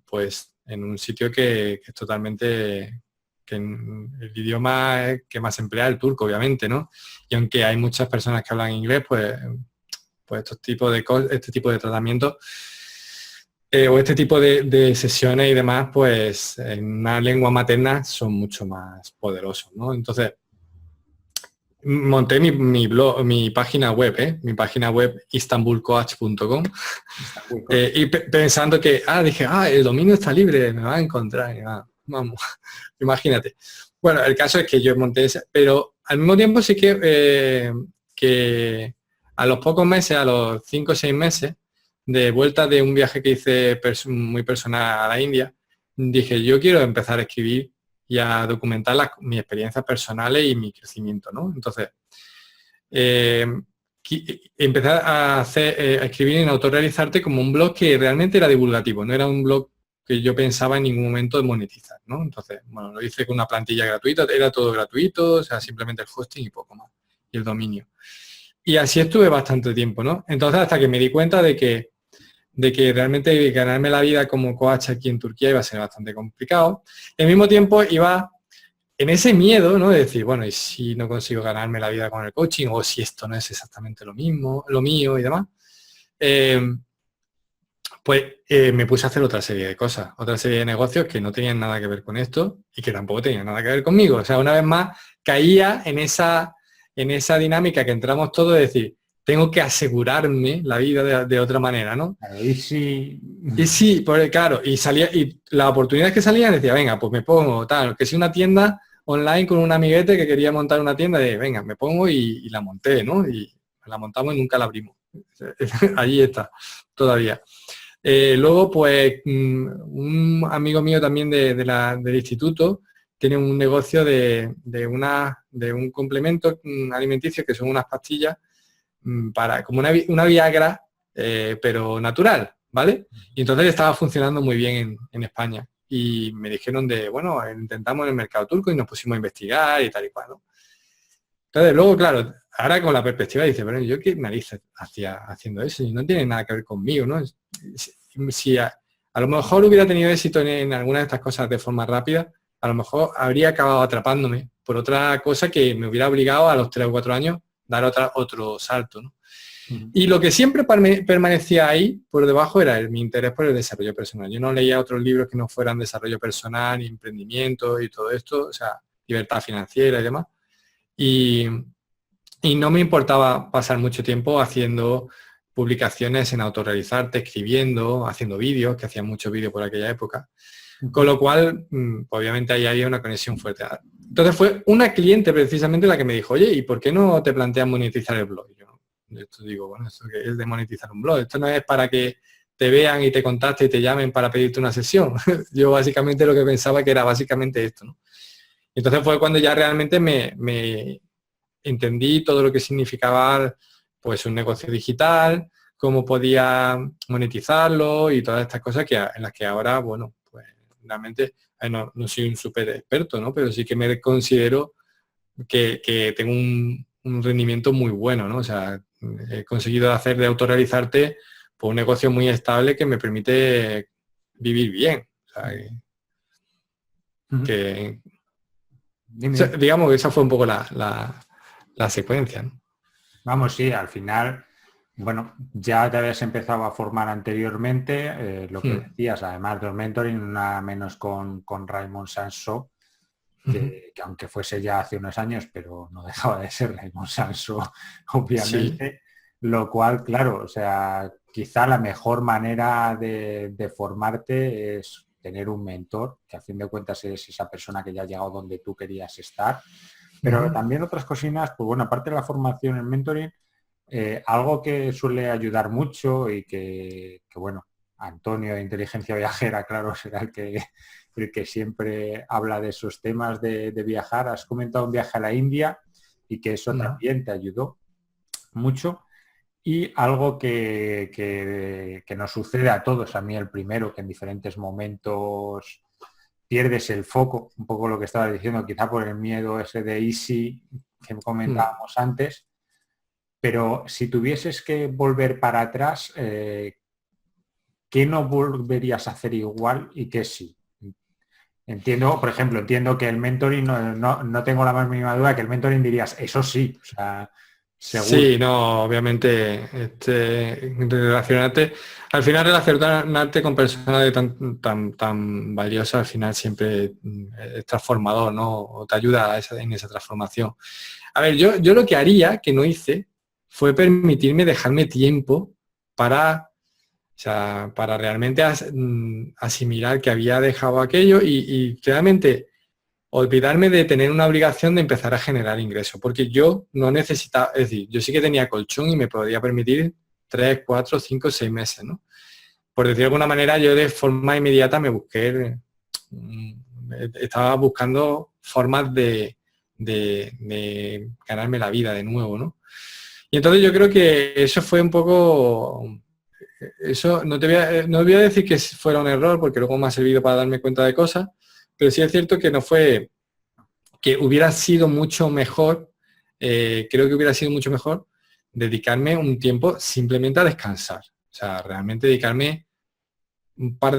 pues en un sitio que es totalmente, que el idioma que más se emplea es el turco, obviamente, ¿no? Y aunque hay muchas personas que hablan inglés, pues este tipo de tratamientos o este tipo de sesiones y demás, pues en una lengua materna son mucho más poderosos, ¿no? Entonces, monté mi blog, mi página web, mi página web istanbulcoach.com y pensando que, dije, el dominio está libre, me va a encontrar, vamos, imagínate. Bueno, el caso es que yo monté ese, pero al mismo tiempo sí que a los pocos meses, a los 5 o 6 meses, de vuelta de un viaje que hice muy personal a la India, dije, yo quiero empezar a escribir y a documentar mis experiencias personales y mi crecimiento, ¿no? Entonces, empecé a escribir en Autorrealizarte como un blog que realmente era divulgativo, no era un blog que yo pensaba en ningún momento de monetizar, ¿no? Entonces, bueno, lo hice con una plantilla gratuita, era todo gratuito, o sea, simplemente el hosting y poco más, y el dominio. Y así estuve bastante tiempo, ¿no? Entonces, hasta que me di cuenta de que realmente ganarme la vida como coach aquí en Turquía iba a ser bastante complicado. Al mismo tiempo iba en ese miedo, ¿no? De decir, bueno, ¿y si no consigo ganarme la vida con el coaching? O si esto no es exactamente lo mismo, lo mío y demás. Me puse a hacer otra serie de cosas, otra serie de negocios que no tenían nada que ver con esto y que tampoco tenían nada que ver conmigo. O sea, una vez más caía en esa dinámica que entramos todos de decir, tengo que asegurarme la vida de otra manera, ¿no? Y sí. Y sí, claro, y salía, y las oportunidades que salían decía, venga, pues me pongo tal, que si una tienda online con un amiguete que quería montar una tienda, venga, me pongo y la monté, ¿no? Y la montamos y nunca la abrimos. Allí está, todavía. Luego, pues, un amigo mío también del instituto tiene un negocio de un complemento alimenticio que son unas pastillas para como una Viagra, pero natural, ¿vale? Y entonces estaba funcionando muy bien en España. Y me dijeron bueno, intentamos en el mercado turco y nos pusimos a investigar y tal y cual, ¿no? Entonces, luego, claro, ahora con la perspectiva dice, pero yo qué narices hacía haciendo eso y no tiene nada que ver conmigo, ¿no? Si a lo mejor hubiera tenido éxito en alguna de estas cosas de forma rápida, a lo mejor habría acabado atrapándome por otra cosa que me hubiera obligado a los 3 o 4 años dar otro salto, ¿no? Y lo que siempre permanecía ahí, por debajo, era mi interés por el desarrollo personal. Yo no leía otros libros que no fueran desarrollo personal, ni emprendimiento y todo esto, o sea, libertad financiera y demás. Y no me importaba pasar mucho tiempo haciendo publicaciones en Autorrealizarte, escribiendo, haciendo vídeos, que hacía muchos vídeos por aquella época. Con lo cual, obviamente ahí había una conexión fuerte. Entonces fue una cliente precisamente la que me dijo, oye, ¿y por qué no te planteas monetizar el blog? Esto digo, bueno, esto que es de monetizar un blog. Esto no es para que te vean y te contacten y te llamen para pedirte una sesión. Yo básicamente lo que pensaba que era básicamente esto, ¿no? Entonces fue cuando ya realmente me entendí todo lo que significaba pues un negocio digital, cómo podía monetizarlo y todas estas cosas en las que ahora, bueno, pues realmente no soy un súper experto, ¿no? Pero sí que me considero que tengo un rendimiento muy bueno, ¿no? O sea, he conseguido hacer de Autorrealizarte pues, un negocio muy estable que me permite vivir bien. O sea, digamos que esa fue un poco la secuencia, ¿no? Vamos, sí, al final, bueno, ya te habías empezado a formar anteriormente, lo que decías, además del mentoring, nada menos con Raymond Sansó, que aunque fuese ya hace unos años, pero no dejaba de ser Raymond Sansó, obviamente, sí. Lo cual, claro, o sea, quizá la mejor manera de formarte es tener un mentor, que a fin de cuentas es esa persona que ya ha llegado donde tú querías estar. Pero también otras cosinas, pues bueno, aparte de la formación en mentoring, algo que suele ayudar mucho y que bueno, Antonio de Inteligencia Viajera, claro, será el que siempre habla de esos temas de viajar. Has comentado un viaje a la India y que eso también te ayudó mucho. Y algo que nos sucede a todos, a mí el primero, que en diferentes momentos pierdes el foco, un poco lo que estaba diciendo, quizá por el miedo ese de easy que comentábamos antes, pero si tuvieses que volver para atrás, ¿qué no volverías a hacer igual y qué sí? Entiendo, por ejemplo, entiendo que el mentoring, no tengo la más mínima duda que el mentoring dirías, eso sí, o sea, seguro. Sí, no, obviamente, relacionarte, al final relacionarte con personas tan valiosas, al final siempre es transformador, ¿no? O te ayuda en esa transformación. A ver, yo lo que haría, que no hice, fue permitirme dejarme tiempo para, o sea, para realmente asimilar que había dejado aquello y realmente olvidarme de tener una obligación de empezar a generar ingresos, porque yo no necesitaba, es decir, yo sí que tenía colchón y me podía permitir 3, 4, 5, 6 meses, ¿no? Por decir de alguna manera, yo de forma inmediata me busqué, estaba buscando formas de ganarme la vida de nuevo, ¿no? Y entonces yo creo que eso fue un poco, eso no voy a decir que fuera un error, porque luego me ha servido para darme cuenta de cosas, pero sí es cierto que no fue, que hubiera sido mucho mejor, creo que hubiera sido mucho mejor dedicarme un tiempo simplemente a descansar. O sea, realmente dedicarme un par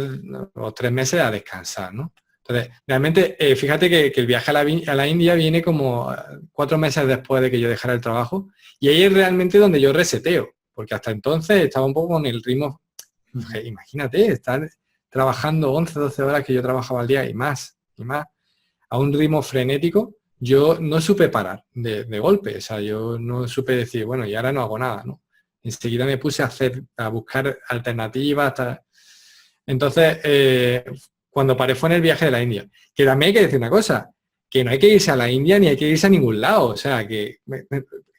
o 3 meses a descansar, ¿no? Entonces, realmente, fíjate que el viaje a la India viene como 4 meses después de que yo dejara el trabajo y ahí es realmente donde yo reseteo, porque hasta entonces estaba un poco con el ritmo, imagínate, estar trabajando 11, 12 horas que yo trabajaba al día y más, a un ritmo frenético, yo no supe parar de golpe, o sea, yo no supe decir, bueno, y ahora no hago nada, ¿no? Enseguida me puse a buscar alternativas, entonces, cuando paré fue en el viaje de la India. Que también hay que decir una cosa, que no hay que irse a la India ni hay que irse a ningún lado. O sea, que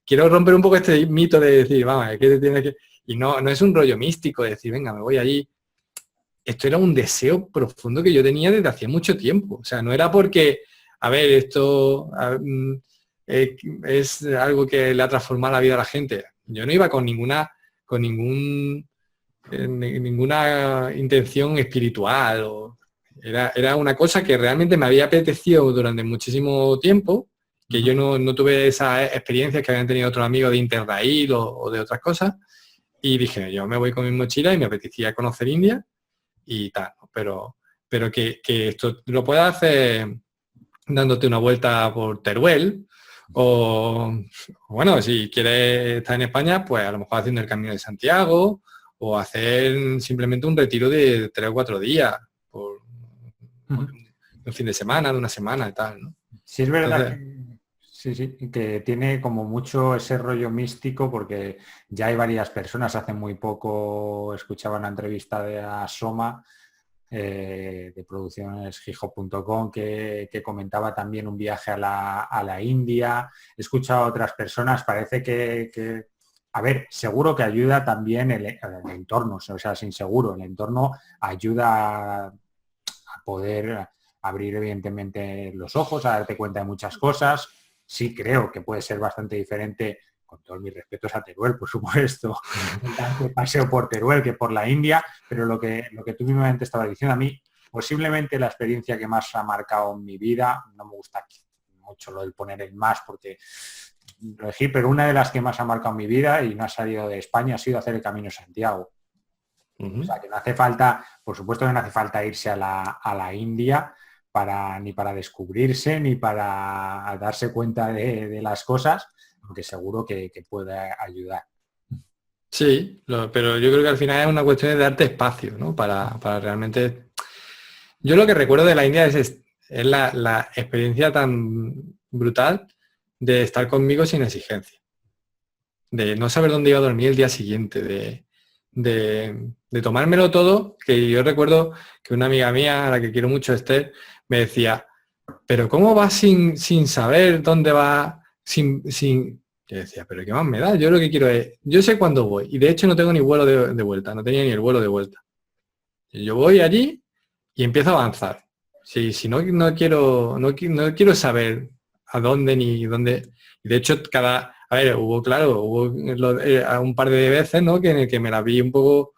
quiero romper un poco este mito de decir, vamos, que te tienes que... Y no es un rollo místico de decir, venga, me voy allí. Esto era un deseo profundo que yo tenía desde hacía mucho tiempo. O sea, no era porque, a ver, esto es algo que le ha transformado la vida a la gente. Yo no iba con ninguna intención espiritual. Era una cosa que realmente me había apetecido durante muchísimo tiempo, que yo no tuve esas experiencias que habían tenido otros amigos de Interrail o de otras cosas. Y dije, yo me voy con mi mochila y me apetecía conocer India y tal, ¿no? Pero que esto lo puedas hacer dándote una vuelta por Teruel o, bueno, si quieres estar en España, pues a lo mejor haciendo el Camino de Santiago o hacer simplemente un retiro de 3 o 4 días por un fin de semana, de una semana y tal, ¿no? Sí, es verdad Entonces, que tiene como mucho ese rollo místico porque ya hay varias personas, hace muy poco escuchaba una entrevista de Soma de produccionesgijo.com que comentaba también un viaje a la India. He escuchado a otras personas, parece que a ver, seguro que ayuda también el entorno, o sea, sin seguro, el entorno ayuda a poder abrir evidentemente los ojos, a darte cuenta de muchas cosas. Sí creo que puede ser bastante diferente, con todos mis respetos a Teruel, por supuesto, el paseo por Teruel que por la India, pero lo que tú mismamente estabas diciendo, a mí posiblemente la experiencia que más ha marcado en mi vida, no me gusta mucho lo del poner el más porque lo elegí, pero una de las que más ha marcado mi vida y no ha salido de España ha sido hacer el Camino de Santiago. O sea, que no hace falta, por supuesto que no hace falta irse a la India ni para descubrirse, ni para darse cuenta de las cosas, aunque seguro que puede ayudar. sí, pero yo creo que al final es una cuestión de darte espacio, ¿no? Para realmente... Yo lo que recuerdo de la India es la experiencia tan brutal de estar conmigo sin exigencia, de no saber dónde iba a dormir el día siguiente, de tomármelo todo, que yo recuerdo que una amiga mía, a la que quiero mucho, Esther, me decía, pero ¿cómo vas sin saber dónde vas? Yo decía, pero ¿qué más me da? Yo lo que quiero es, yo sé cuándo voy, y de hecho no tengo ni vuelo de vuelta, no tenía ni el vuelo de vuelta. Yo voy allí y empiezo a avanzar. Si no quiero saber a dónde ni dónde. Y de hecho, hubo un par de veces, ¿no? Que en el que me la vi un poco,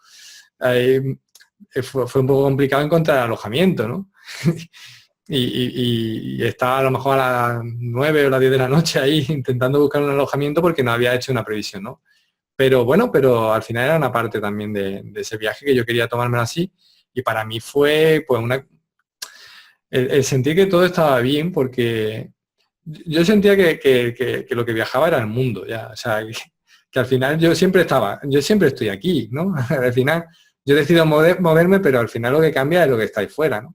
fue un poco complicado encontrar alojamiento, ¿no? y estaba a lo mejor a las 9 o las 10 de la noche ahí intentando buscar un alojamiento porque no había hecho una previsión, ¿no? Pero bueno, pero al final era una parte también de ese viaje que yo quería tomármelo así, y para mí fue pues el sentir que todo estaba bien, porque yo sentía que lo que viajaba era el mundo, ya, o sea, que al final yo siempre estoy aquí, ¿no? Al final yo decido moverme, pero al final lo que cambia es lo que está ahí fuera, ¿no?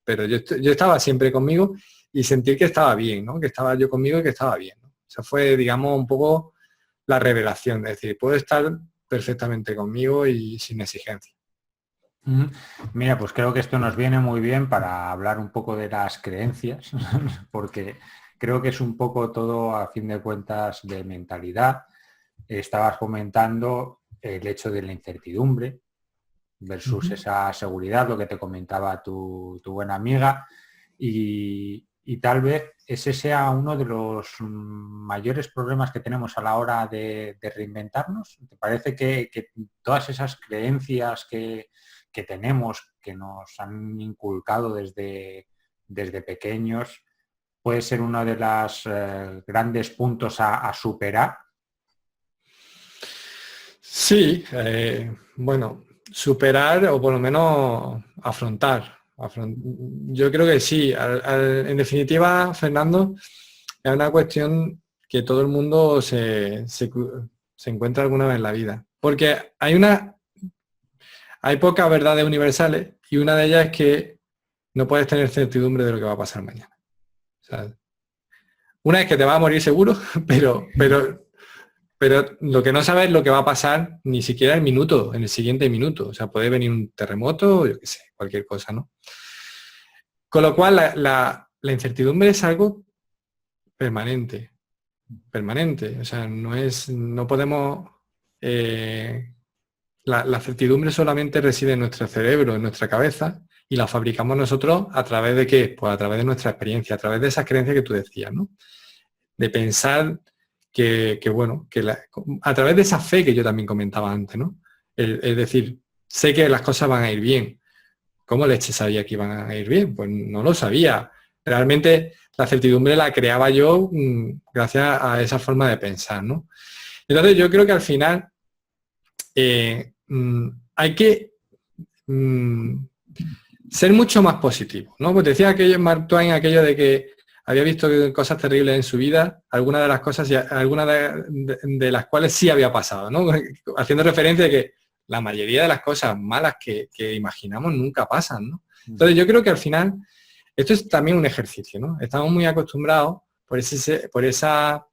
Pero yo estaba siempre conmigo y sentir que estaba bien, ¿no? Que estaba yo conmigo y que estaba bien, ¿no? O sea, fue, digamos, un poco la revelación, es decir, puedo estar perfectamente conmigo y sin exigencia. Mira, pues creo que esto nos viene muy bien para hablar un poco de las creencias, porque creo que es un poco todo, a fin de cuentas, de mentalidad. Estabas comentando el hecho de la incertidumbre versus esa seguridad, lo que te comentaba tu buena amiga, y tal vez ese sea uno de los mayores problemas que tenemos a la hora de reinventarnos. ¿Te parece que todas esas creencias que tenemos, que nos han inculcado desde pequeños, puede ser uno de los grandes puntos a superar? Sí, bueno, superar o por lo menos afrontar. Yo creo que sí. En definitiva, Fernando, es una cuestión que todo el mundo se encuentra alguna vez en la vida. Porque hay pocas verdades universales, y una de ellas es que no puedes tener certidumbre de lo que va a pasar mañana. O sea, una es que te va a morir seguro, pero lo que no sabes es lo que va a pasar ni siquiera en el siguiente minuto. O sea, puede venir un terremoto, yo qué sé, cualquier cosa, ¿no? Con lo cual, la incertidumbre es algo permanente. O sea, no podemos... la certidumbre solamente reside en nuestro cerebro, en nuestra cabeza, y la fabricamos nosotros ¿a través de qué? Pues a través de nuestra experiencia, a través de esas creencias que tú decías, ¿no? De pensar a través de esa fe que yo también comentaba antes, ¿no? Es decir, sé que las cosas van a ir bien. ¿Cómo leche sabía que iban a ir bien? Pues no lo sabía. Realmente la certidumbre la creaba yo gracias a esa forma de pensar, ¿no? Entonces yo creo que al final hay que ser mucho más positivo, ¿no? Pues decía Mark Twain aquello de que había visto cosas terribles en su vida, algunas de las cosas, algunas de las cuales sí había pasado, ¿no? Haciendo referencia a que la mayoría de las cosas malas que imaginamos nunca pasan, ¿no? Entonces yo creo que al final esto es también un ejercicio, ¿no? Estamos muy acostumbrados por esa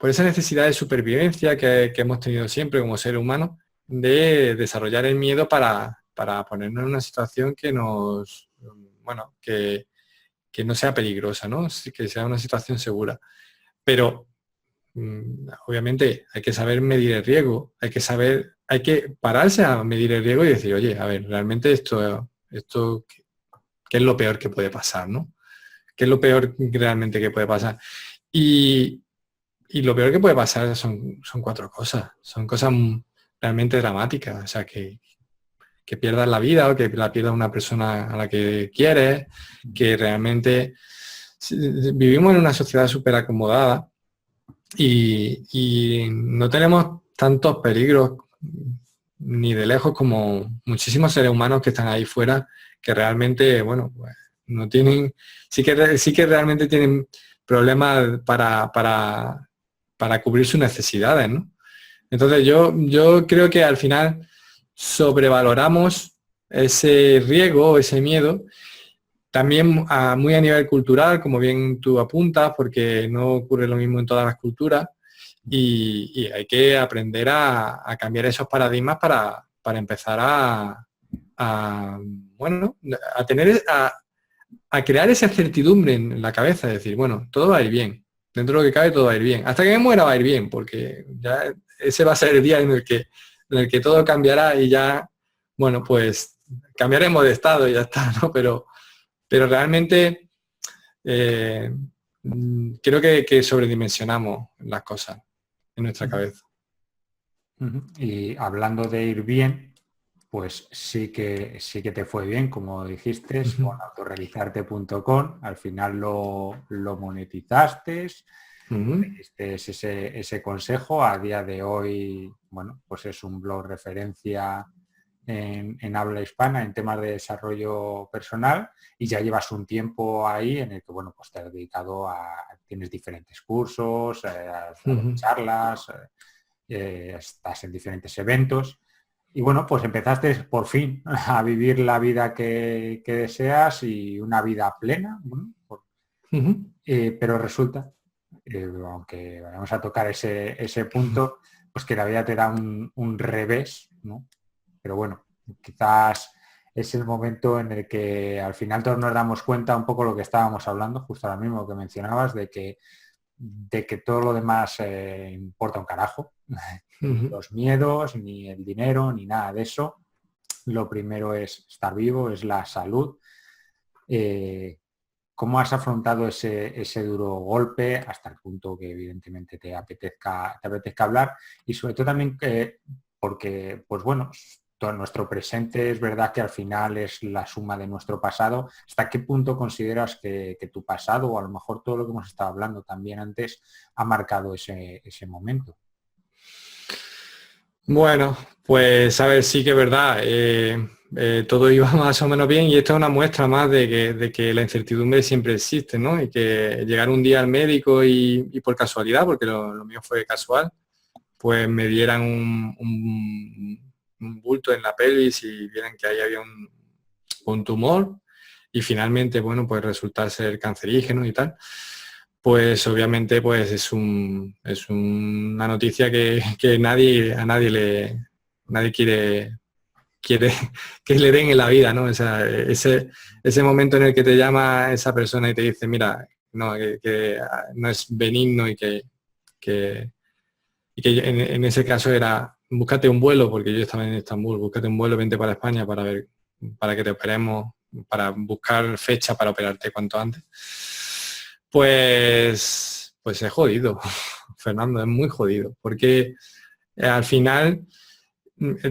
necesidad de supervivencia que hemos tenido siempre como seres humanos, de desarrollar el miedo para ponernos en una situación que nos, que no sea peligrosa, ¿no? Que sea una situación segura. Pero obviamente hay que saber medir el riesgo, hay que pararse a medir el riesgo y decir, oye, a ver, realmente esto ¿qué es lo peor que puede pasar, ¿no? ¿Qué es lo peor realmente que puede pasar? Y lo peor que puede pasar son 4 cosas. Son cosas realmente dramáticas. O sea, que pierdas la vida, o que la pierda una persona a la que quieres, que realmente vivimos en una sociedad súper acomodada y no tenemos tantos peligros ni de lejos como muchísimos seres humanos que están ahí fuera, que realmente, bueno, pues no tienen, sí que realmente tienen problemas para cubrir sus necesidades, ¿no? Entonces yo creo que al final sobrevaloramos ese riesgo, ese miedo, también muy a nivel cultural, como bien tú apuntas, porque no ocurre lo mismo en todas las culturas. y hay que aprender a cambiar esos paradigmas para empezar bueno, a crear esa certidumbre en la cabeza, es decir, bueno, todo va a ir bien, dentro de lo que cabe todo va a ir bien, hasta que me muera va a ir bien, porque ya ese va a ser el día en el que todo cambiará y ya, bueno, pues cambiaremos de estado y ya está, ¿no? Pero realmente creo que sobredimensionamos las cosas en nuestra cabeza. Y hablando de ir bien, pues sí que te fue bien, como dijiste, con autorrealizarte.com, al final lo monetizaste, ese consejo. A día de hoy, bueno, pues es un blog referencia en habla hispana en temas de desarrollo personal, y ya llevas un tiempo ahí en el que, bueno, pues te has dedicado tienes diferentes cursos, has dado charlas, estás en diferentes eventos. Y bueno, pues empezaste por fin a vivir la vida que deseas, y una vida plena, bueno, pero resulta, aunque vamos a tocar ese punto, pues que la vida te da un revés, ¿no? Pero bueno, quizás es el momento en el que al final todos nos damos cuenta, un poco lo que estábamos hablando, justo ahora mismo que mencionabas, de que todo lo demás importa un carajo. Ni los miedos, ni el dinero, ni nada de eso. Lo primero es estar vivo, es la salud. ¿Cómo has afrontado ese duro golpe hasta el punto que evidentemente te apetezca hablar? Y sobre todo también porque, pues bueno, todo nuestro presente es verdad que al final es la suma de nuestro pasado. ¿Hasta qué punto consideras que tu pasado, o a lo mejor todo lo que hemos estado hablando también antes, ha marcado ese momento? Bueno, pues a ver, sí que es verdad, todo iba más o menos bien, y esto es una muestra más de que la incertidumbre siempre existe, ¿no? Y que llegar un día al médico y por casualidad, porque lo mío fue casual, pues me dieran un bulto en la pelvis y vieran que ahí había un tumor, y finalmente, bueno, pues resultar ser cancerígeno y tal. Pues obviamente pues es una noticia que a nadie quiere que le den en la vida, ¿no? O sea, ese momento en el que te llama esa persona y te dice, mira, no, que no es benigno, y que en ese caso era, búscate un vuelo, porque yo estaba en Estambul, búscate un vuelo, vente para España para que te operemos, para buscar fecha para operarte cuanto antes. Pues es jodido, Fernando, es muy jodido, porque al final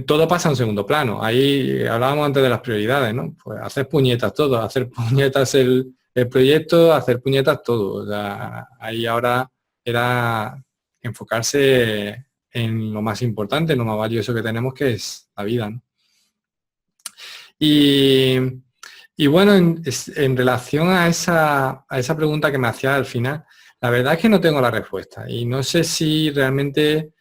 todo pasa en segundo plano. Ahí hablábamos antes de las prioridades, ¿no? Pues hacer puñetas todo, hacer puñetas el proyecto, hacer puñetas todo. O sea, ahí ahora era enfocarse en lo más importante, en lo más valioso que tenemos, que es la vida, ¿no? Y bueno, en relación a esa pregunta que me hacía al final, la verdad es que no tengo la respuesta y no sé si realmente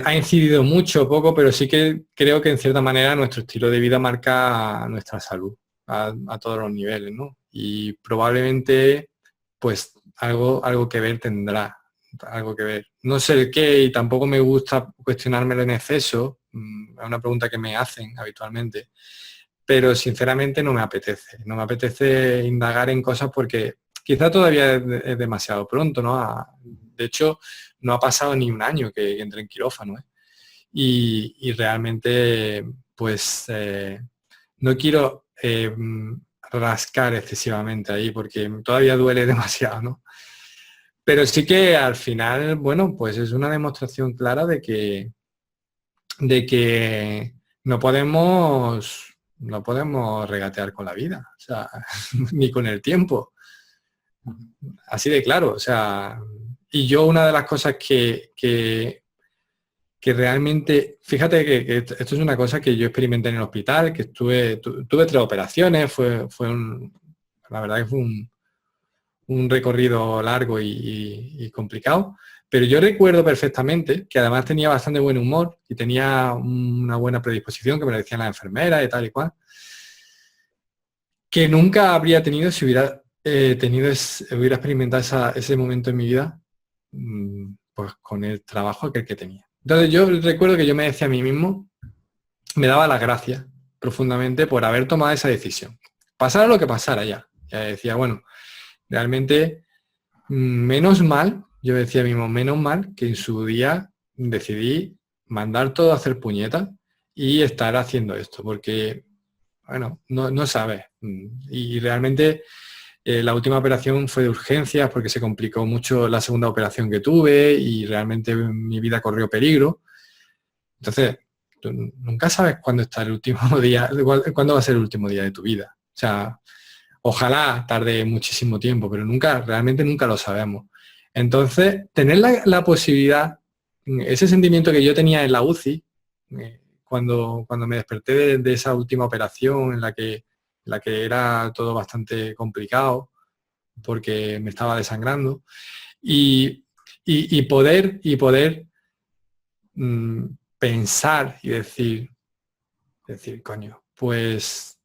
ha incidido mucho o poco, pero sí que creo que en cierta manera nuestro estilo de vida marca nuestra salud a todos los niveles, ¿no? Y probablemente pues algo que ver tendrá, algo que ver. No sé el qué, y tampoco me gusta cuestionármelo en exceso, es una pregunta que me hacen habitualmente, pero sinceramente no me apetece indagar en cosas porque quizá todavía es demasiado pronto, ¿no? De hecho, no ha pasado ni un año que entre en quirófano, ¿eh? Y realmente, pues, no quiero rascar excesivamente ahí porque todavía duele demasiado, ¿no? Pero sí que al final, bueno, pues es una demostración clara de que no podemos regatear con la vida, o sea, ni con el tiempo. Así de claro, o sea, y yo una de las cosas que realmente, fíjate que esto es una cosa que yo experimenté en el hospital, que tuve 3 operaciones, la verdad que fue un recorrido largo y complicado, pero yo recuerdo perfectamente que además tenía bastante buen humor y tenía una buena predisposición, que me lo decían las enfermeras y tal y cual, que nunca habría tenido si hubiera experimentado ese momento en mi vida pues con el trabajo que tenía. Entonces yo recuerdo que yo me decía a mí mismo, me daba las gracias profundamente por haber tomado esa decisión. Pasara lo que pasara ya. Ya decía, bueno, realmente menos mal, yo decía a mí mismo, menos mal que en su día decidí mandar todo a hacer puñetas y estar haciendo esto, porque, bueno, no sabes. Y realmente la última operación fue de urgencias porque se complicó mucho la segunda operación que tuve y realmente mi vida corrió peligro. Entonces, tú nunca sabes cuándo está el último día, cuándo va a ser el último día de tu vida. O sea, ojalá tarde muchísimo tiempo, pero realmente nunca lo sabemos. Entonces, tener la posibilidad, ese sentimiento que yo tenía en la UCI, cuando me desperté de esa última operación en la que era todo bastante complicado, porque me estaba desangrando, y poder pensar y decir, coño, pues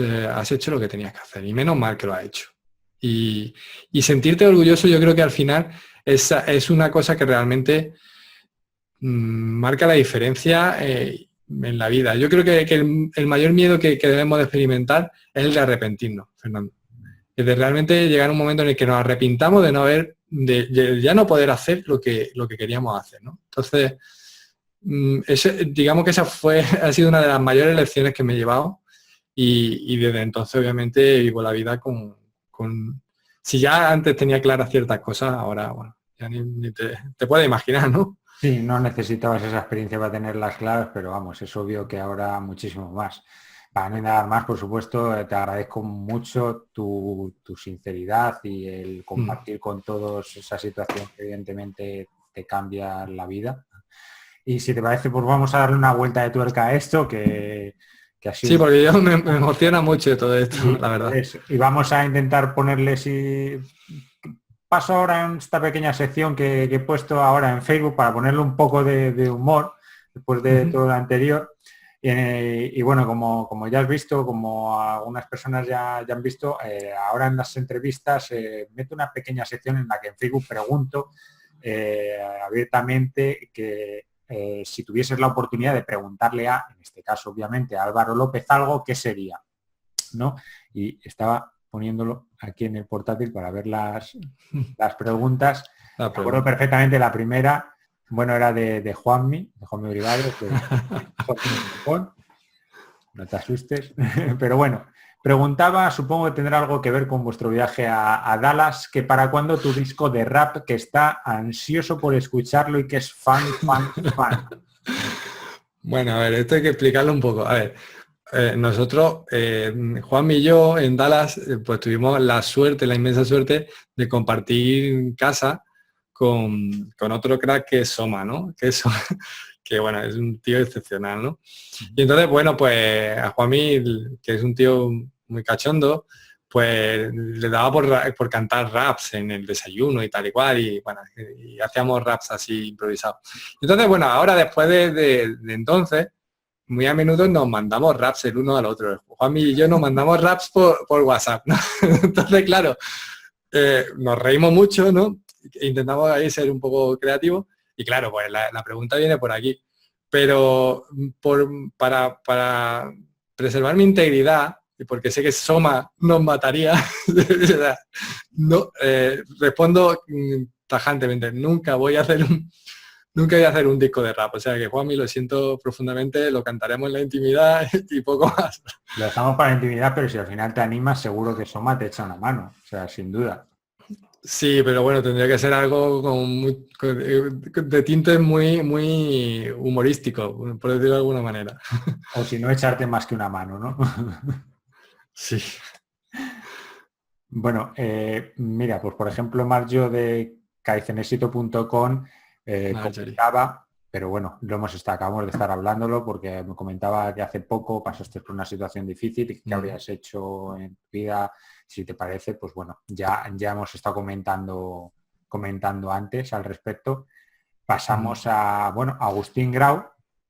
has hecho lo que tenías que hacer y menos mal que lo has hecho. Y sentirte orgulloso, yo creo que al final es una cosa que realmente marca la diferencia en la vida. Yo creo que el mayor miedo que debemos de experimentar es el de arrepentirnos, Fernando. Es de realmente llegar a un momento en el que nos arrepintamos de no haber, de ya no poder hacer lo que queríamos hacer, ¿no? Entonces, digamos que esa ha sido una de las mayores lecciones que me he llevado. Y desde entonces obviamente vivo la vida con... Si ya antes tenía claras ciertas cosas, ahora, bueno, ya ni te puedes imaginar, ¿no? Sí, no necesitabas esa experiencia para tenerlas claras, pero vamos, es obvio que ahora muchísimo más. Para no nada más, por supuesto, te agradezco mucho tu sinceridad y el compartir con todos esa situación que evidentemente te cambia la vida. Y si te parece, pues vamos a darle una vuelta de tuerca a esto, que así... Sí, porque yo me emociona mucho todo esto, la verdad. Y vamos a intentar ponerle, si paso ahora en esta pequeña sección que he puesto ahora en Facebook para ponerle un poco de humor después de todo lo anterior. Y bueno, como ya has visto, como algunas personas ya han visto, ahora en las entrevistas meto una pequeña sección en la que en Facebook pregunto abiertamente que si tuvieses la oportunidad de preguntarle en este caso obviamente a Álvaro López algo, ¿qué sería? ¿No? Y estaba poniéndolo aquí en el portátil para ver las preguntas. Me acuerdo perfectamente la primera, bueno, era de Juanmi Olivares, no te asustes, pero bueno, preguntaba, supongo que tendrá algo que ver con vuestro viaje a Dallas, que para cuándo tu disco de rap, que está ansioso por escucharlo y que es fan. Bueno, a ver, esto hay que explicarlo un poco. A ver, nosotros, Juanmi y yo en Dallas, pues tuvimos la inmensa suerte de compartir casa con otro crack que es Soma, ¿no? Que bueno, es un tío excepcional, ¿no? Y entonces, bueno, pues a Juanmi, que es un tío muy cachondo, pues le daba por cantar raps en el desayuno y tal y cual, y bueno, y hacíamos raps así improvisados. Entonces, bueno, ahora después de entonces, muy a menudo nos mandamos raps el uno al otro. Juanmi y yo nos mandamos raps por WhatsApp, ¿no? Entonces, claro, nos reímos mucho, ¿no? Intentamos ahí ser un poco creativos y claro, pues la pregunta viene por aquí. Pero para preservar mi integridad, y porque sé que Soma nos mataría, respondo tajantemente, nunca voy a hacer un disco de rap. O sea que Juanmi, lo siento profundamente, lo cantaremos en la intimidad y poco más. Lo dejamos para la intimidad, pero si al final te animas, seguro que Soma te echa una mano, o sea, sin duda. Sí, pero bueno, tendría que ser algo de tintes muy humorístico, por decirlo de alguna manera. O si no, echarte más que una mano, ¿no? Sí. Bueno, mira, pues por ejemplo, Mario de caicenesito.com comentaba, pero bueno, acabamos de estar hablándolo porque me comentaba que hace poco pasaste por una situación difícil y que habrías hecho en tu vida. Si te parece, pues bueno, ya hemos estado comentando antes al respecto. Pasamos a, bueno, Agustín Grau.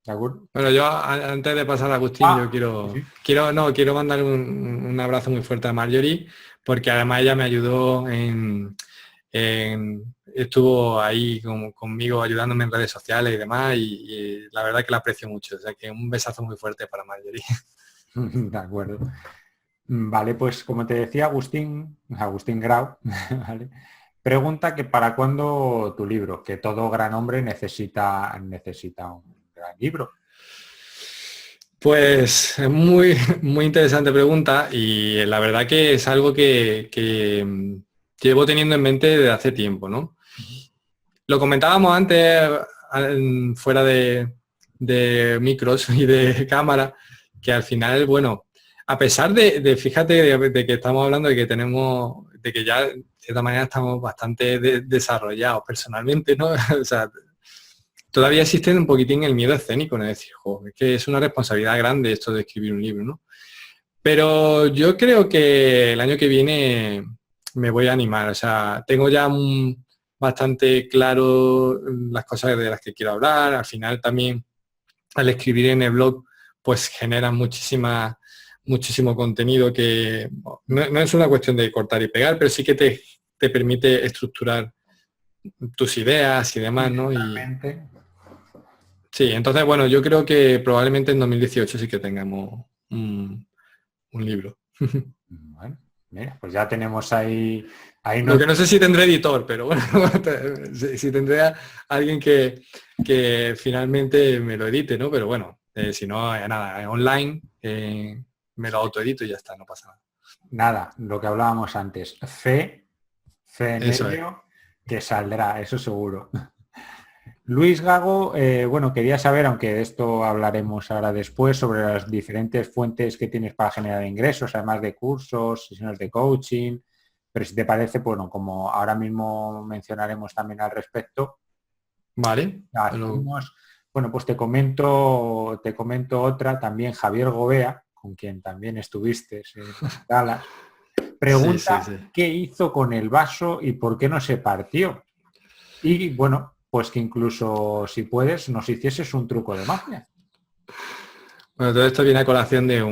¿De acuerdo? Bueno, yo antes de pasar a Agustín, yo quiero mandar un abrazo muy fuerte a Marjorie, porque además ella me ayudó en estuvo ahí conmigo ayudándome en redes sociales y demás, y la verdad que la aprecio mucho. O sea que un besazo muy fuerte para Marjorie. De acuerdo. Vale, pues como te decía, Agustín Grau, ¿vale? Pregunta que para cuándo tu libro, que todo gran hombre necesita un gran libro. Pues es muy, muy interesante pregunta, y la verdad que es algo que llevo teniendo en mente desde hace tiempo, ¿no? Lo comentábamos antes fuera de micros y de cámara, que al final, bueno, a pesar fíjate, de que estamos hablando de que de que ya de cierta manera estamos bastante desarrollados personalmente, ¿no? O sea, todavía existe un poquitín el miedo escénico, ¿no? Es decir, jo, es que es una responsabilidad grande esto de escribir un libro, ¿no? Pero yo creo que el año que viene me voy a animar. O sea, tengo ya bastante claro las cosas de las que quiero hablar. Al final también, al escribir en el blog, pues genera muchísimo contenido que no es una cuestión de cortar y pegar, pero sí que te permite estructurar tus ideas y demás, ¿no? Sí, entonces, bueno, yo creo que probablemente en 2018 sí que tengamos un libro. Bueno, mira, pues ya tenemos ahí Lo que no sé si tendré editor, pero bueno, si tendré a alguien que finalmente me lo edite, ¿no? Pero bueno, si no, nada, online me lo autoedito y ya está, no pasa nada. Nada, lo que hablábamos antes, fe en Eso ello, que saldrá, eso seguro. Luis Gago, bueno, quería saber, aunque de esto hablaremos ahora después, sobre las diferentes fuentes que tienes para generar ingresos, además de cursos, sesiones de coaching, pero si te parece, bueno, como ahora mismo mencionaremos también al respecto. Vale. Bueno, pues te comento otra, también Javier Gobea, con quien también estuviste en Dallas, pregunta sí. ¿Qué hizo con el vaso y por qué no se partió? Y bueno, pues que incluso si puedes nos hicieses un truco de magia. Bueno, todo esto viene a colación de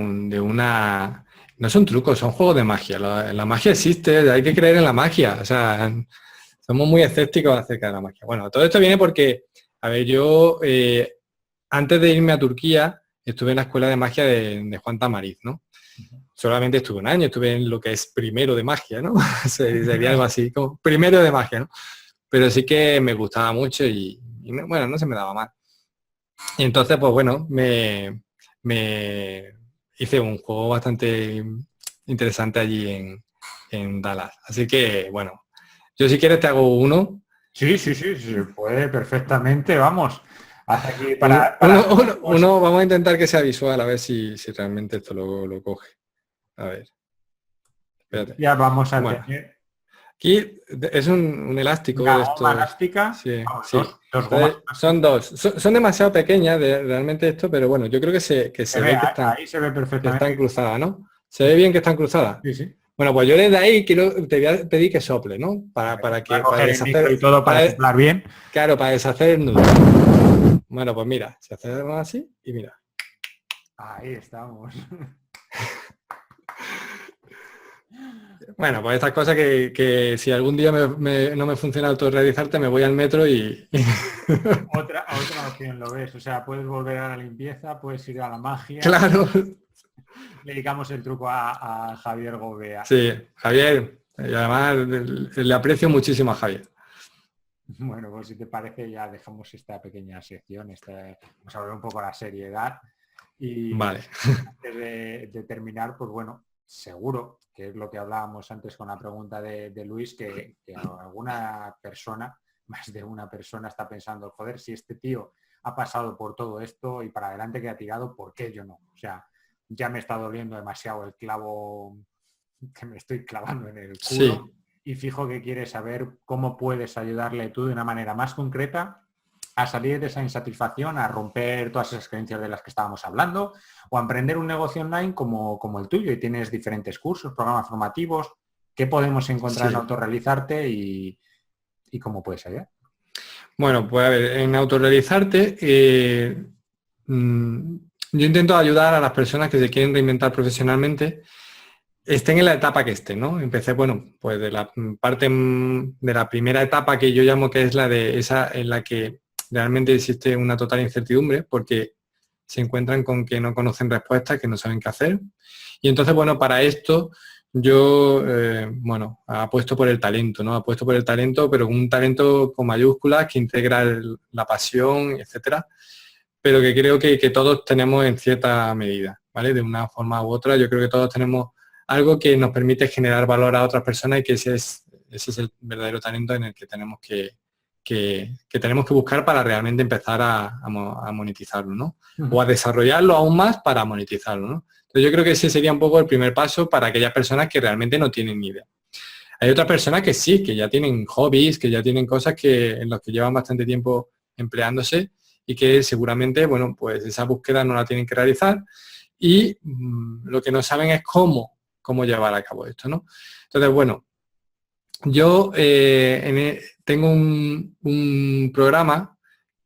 una... No son trucos, son juegos de magia. La magia existe, hay que creer en la magia. O sea, somos muy escépticos acerca de la magia. Bueno, todo esto viene porque, a ver, yo antes de irme a Turquía estuve en la escuela de magia de Juan Tamariz, ¿no? Solamente estuve un año, estuve en lo que es primero de magia, ¿no? Sería algo así, como primero de magia, ¿no? Pero sí que me gustaba mucho y bueno, no se me daba mal. Y entonces, pues bueno, me hice un juego bastante interesante allí en Dallas. Así que, bueno, yo si quieres te hago uno. Sí, puede perfectamente, vamos. Hasta aquí Uno, vamos a intentar que sea visual, a ver si realmente esto lo coge. A ver. Espérate. Ya vamos a tener... Aquí es un elástico. Una goma elástica. Sí, Vamos, sí. dos gomas. Son dos. Son demasiado pequeñas realmente esto, pero bueno, yo creo que se ve que ahí se ve perfectamente. Que están cruzadas, ¿no? ¿Se ve bien que están cruzadas? Sí. Bueno, pues yo desde ahí te voy a pedir que sople, ¿no? Para deshacer y todo para soplar bien. Claro, para deshacer el nudo. Bueno, pues mira, se hace así y mira. Ahí estamos. Bueno, pues estas cosas que si algún día no me funciona autorrealizarte, me voy al metro y... otra opción, lo ves. O sea, puedes volver a la limpieza, puedes ir a la magia. Claro. Le dedicamos el truco a Javier Gobea. Sí, Javier. Y además le aprecio muchísimo a Javier. Bueno, pues si te parece ya dejamos esta pequeña sección. Vamos a hablar un poco de la seriedad. Y vale. Antes de terminar, pues bueno, seguro que es lo que hablábamos antes con la pregunta de Luis, que alguna persona, más de una persona, está pensando, joder, si este tío ha pasado por todo esto y para adelante que ha tirado, ¿por qué yo no? O sea, ya me está doliendo demasiado el clavo que me estoy clavando en el culo. Sí. Y fijo que quieres saber cómo puedes ayudarle tú de una manera más concreta a salir de esa insatisfacción, a romper todas esas creencias de las que estábamos hablando o a emprender un negocio online como el tuyo y tienes diferentes cursos, programas formativos. ¿Qué podemos encontrar en Autorrealizarte y cómo puedes ayudar? Bueno, pues a ver, en Autorrealizarte yo intento ayudar a las personas que se quieren reinventar profesionalmente estén en la etapa que estén, ¿no? Empecé, bueno, pues de la parte de la primera etapa que yo llamo que es la de esa en la que realmente existe una total incertidumbre porque se encuentran con que no conocen respuestas, que no saben qué hacer. Y entonces, bueno, para esto yo, bueno, apuesto por el talento, ¿no? Apuesto por el talento, pero un talento con mayúsculas que integra la pasión, etcétera, pero que creo que todos tenemos en cierta medida, ¿vale? De una forma u otra, yo creo que todos tenemos algo que nos permite generar valor a otras personas y que ese es el verdadero talento en el que tenemos que tenemos que buscar para realmente empezar a monetizarlo, ¿no? O a desarrollarlo aún más para monetizarlo, ¿no? Entonces yo creo que ese sería un poco el primer paso para aquellas personas que realmente no tienen ni idea. Hay otras personas que sí, que ya tienen hobbies, que ya tienen cosas en los que llevan bastante tiempo empleándose y que seguramente, bueno, pues esa búsqueda no la tienen que realizar y lo que no saben es cómo llevar a cabo esto, ¿no? Entonces, bueno, yo tengo un programa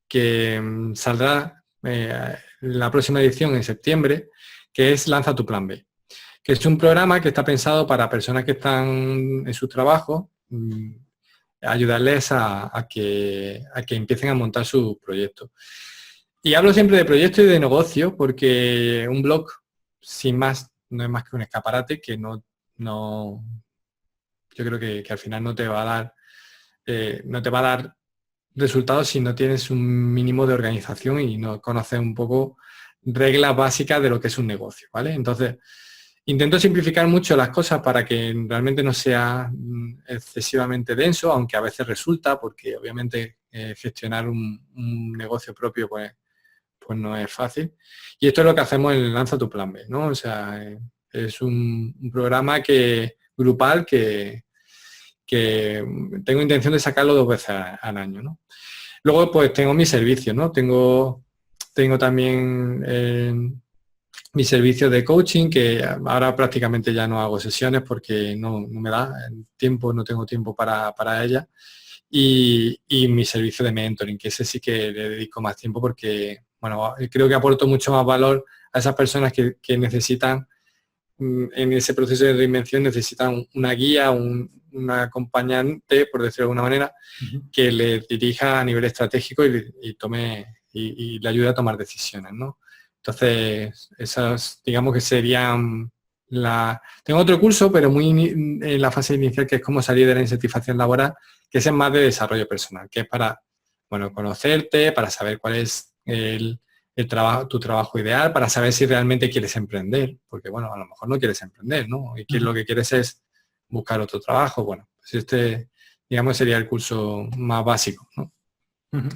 que saldrá la próxima edición en septiembre, que es Lanza tu Plan B, que es un programa que está pensado para personas que están en su trabajo, ayudarles a que empiecen a montar sus proyectos. Y hablo siempre de proyectos y de negocio porque un blog, sin más, no es más que un escaparate que no yo creo que al final no te va a dar resultados si no tienes un mínimo de organización y no conoces un poco reglas básicas de lo que es un negocio, ¿vale? Entonces, intento simplificar mucho las cosas para que realmente no sea excesivamente denso, aunque a veces resulta, porque obviamente gestionar un negocio propio pues no es fácil. Y esto es lo que hacemos en Lanza tu Plan B, ¿no? O sea, es un programa grupal que tengo intención de sacarlo 2 veces al año, ¿no? Luego, pues tengo mis servicios, ¿no? Tengo también mis servicios de coaching, que ahora prácticamente ya no hago sesiones porque no me da el tiempo, no tengo tiempo para ellas. Y mi servicio de mentoring, que ese sí que le dedico más tiempo porque, bueno, creo que aporto mucho más valor a esas personas que necesitan, en ese proceso de reinvención, necesitan una guía, un acompañante, por decirlo de alguna manera, que le dirija a nivel estratégico y le ayude a tomar decisiones, ¿no? Entonces, esas, digamos que serían Tengo otro curso, pero muy en la fase inicial, que es cómo salir de la insatisfacción laboral, que es más de desarrollo personal, que es para, bueno, conocerte, para saber cuál es tu trabajo ideal, para saber si realmente quieres emprender, porque, bueno, a lo mejor no quieres emprender, ¿no? Y que lo que quieres es buscar otro trabajo. Bueno, pues digamos, sería el curso más básico, ¿no?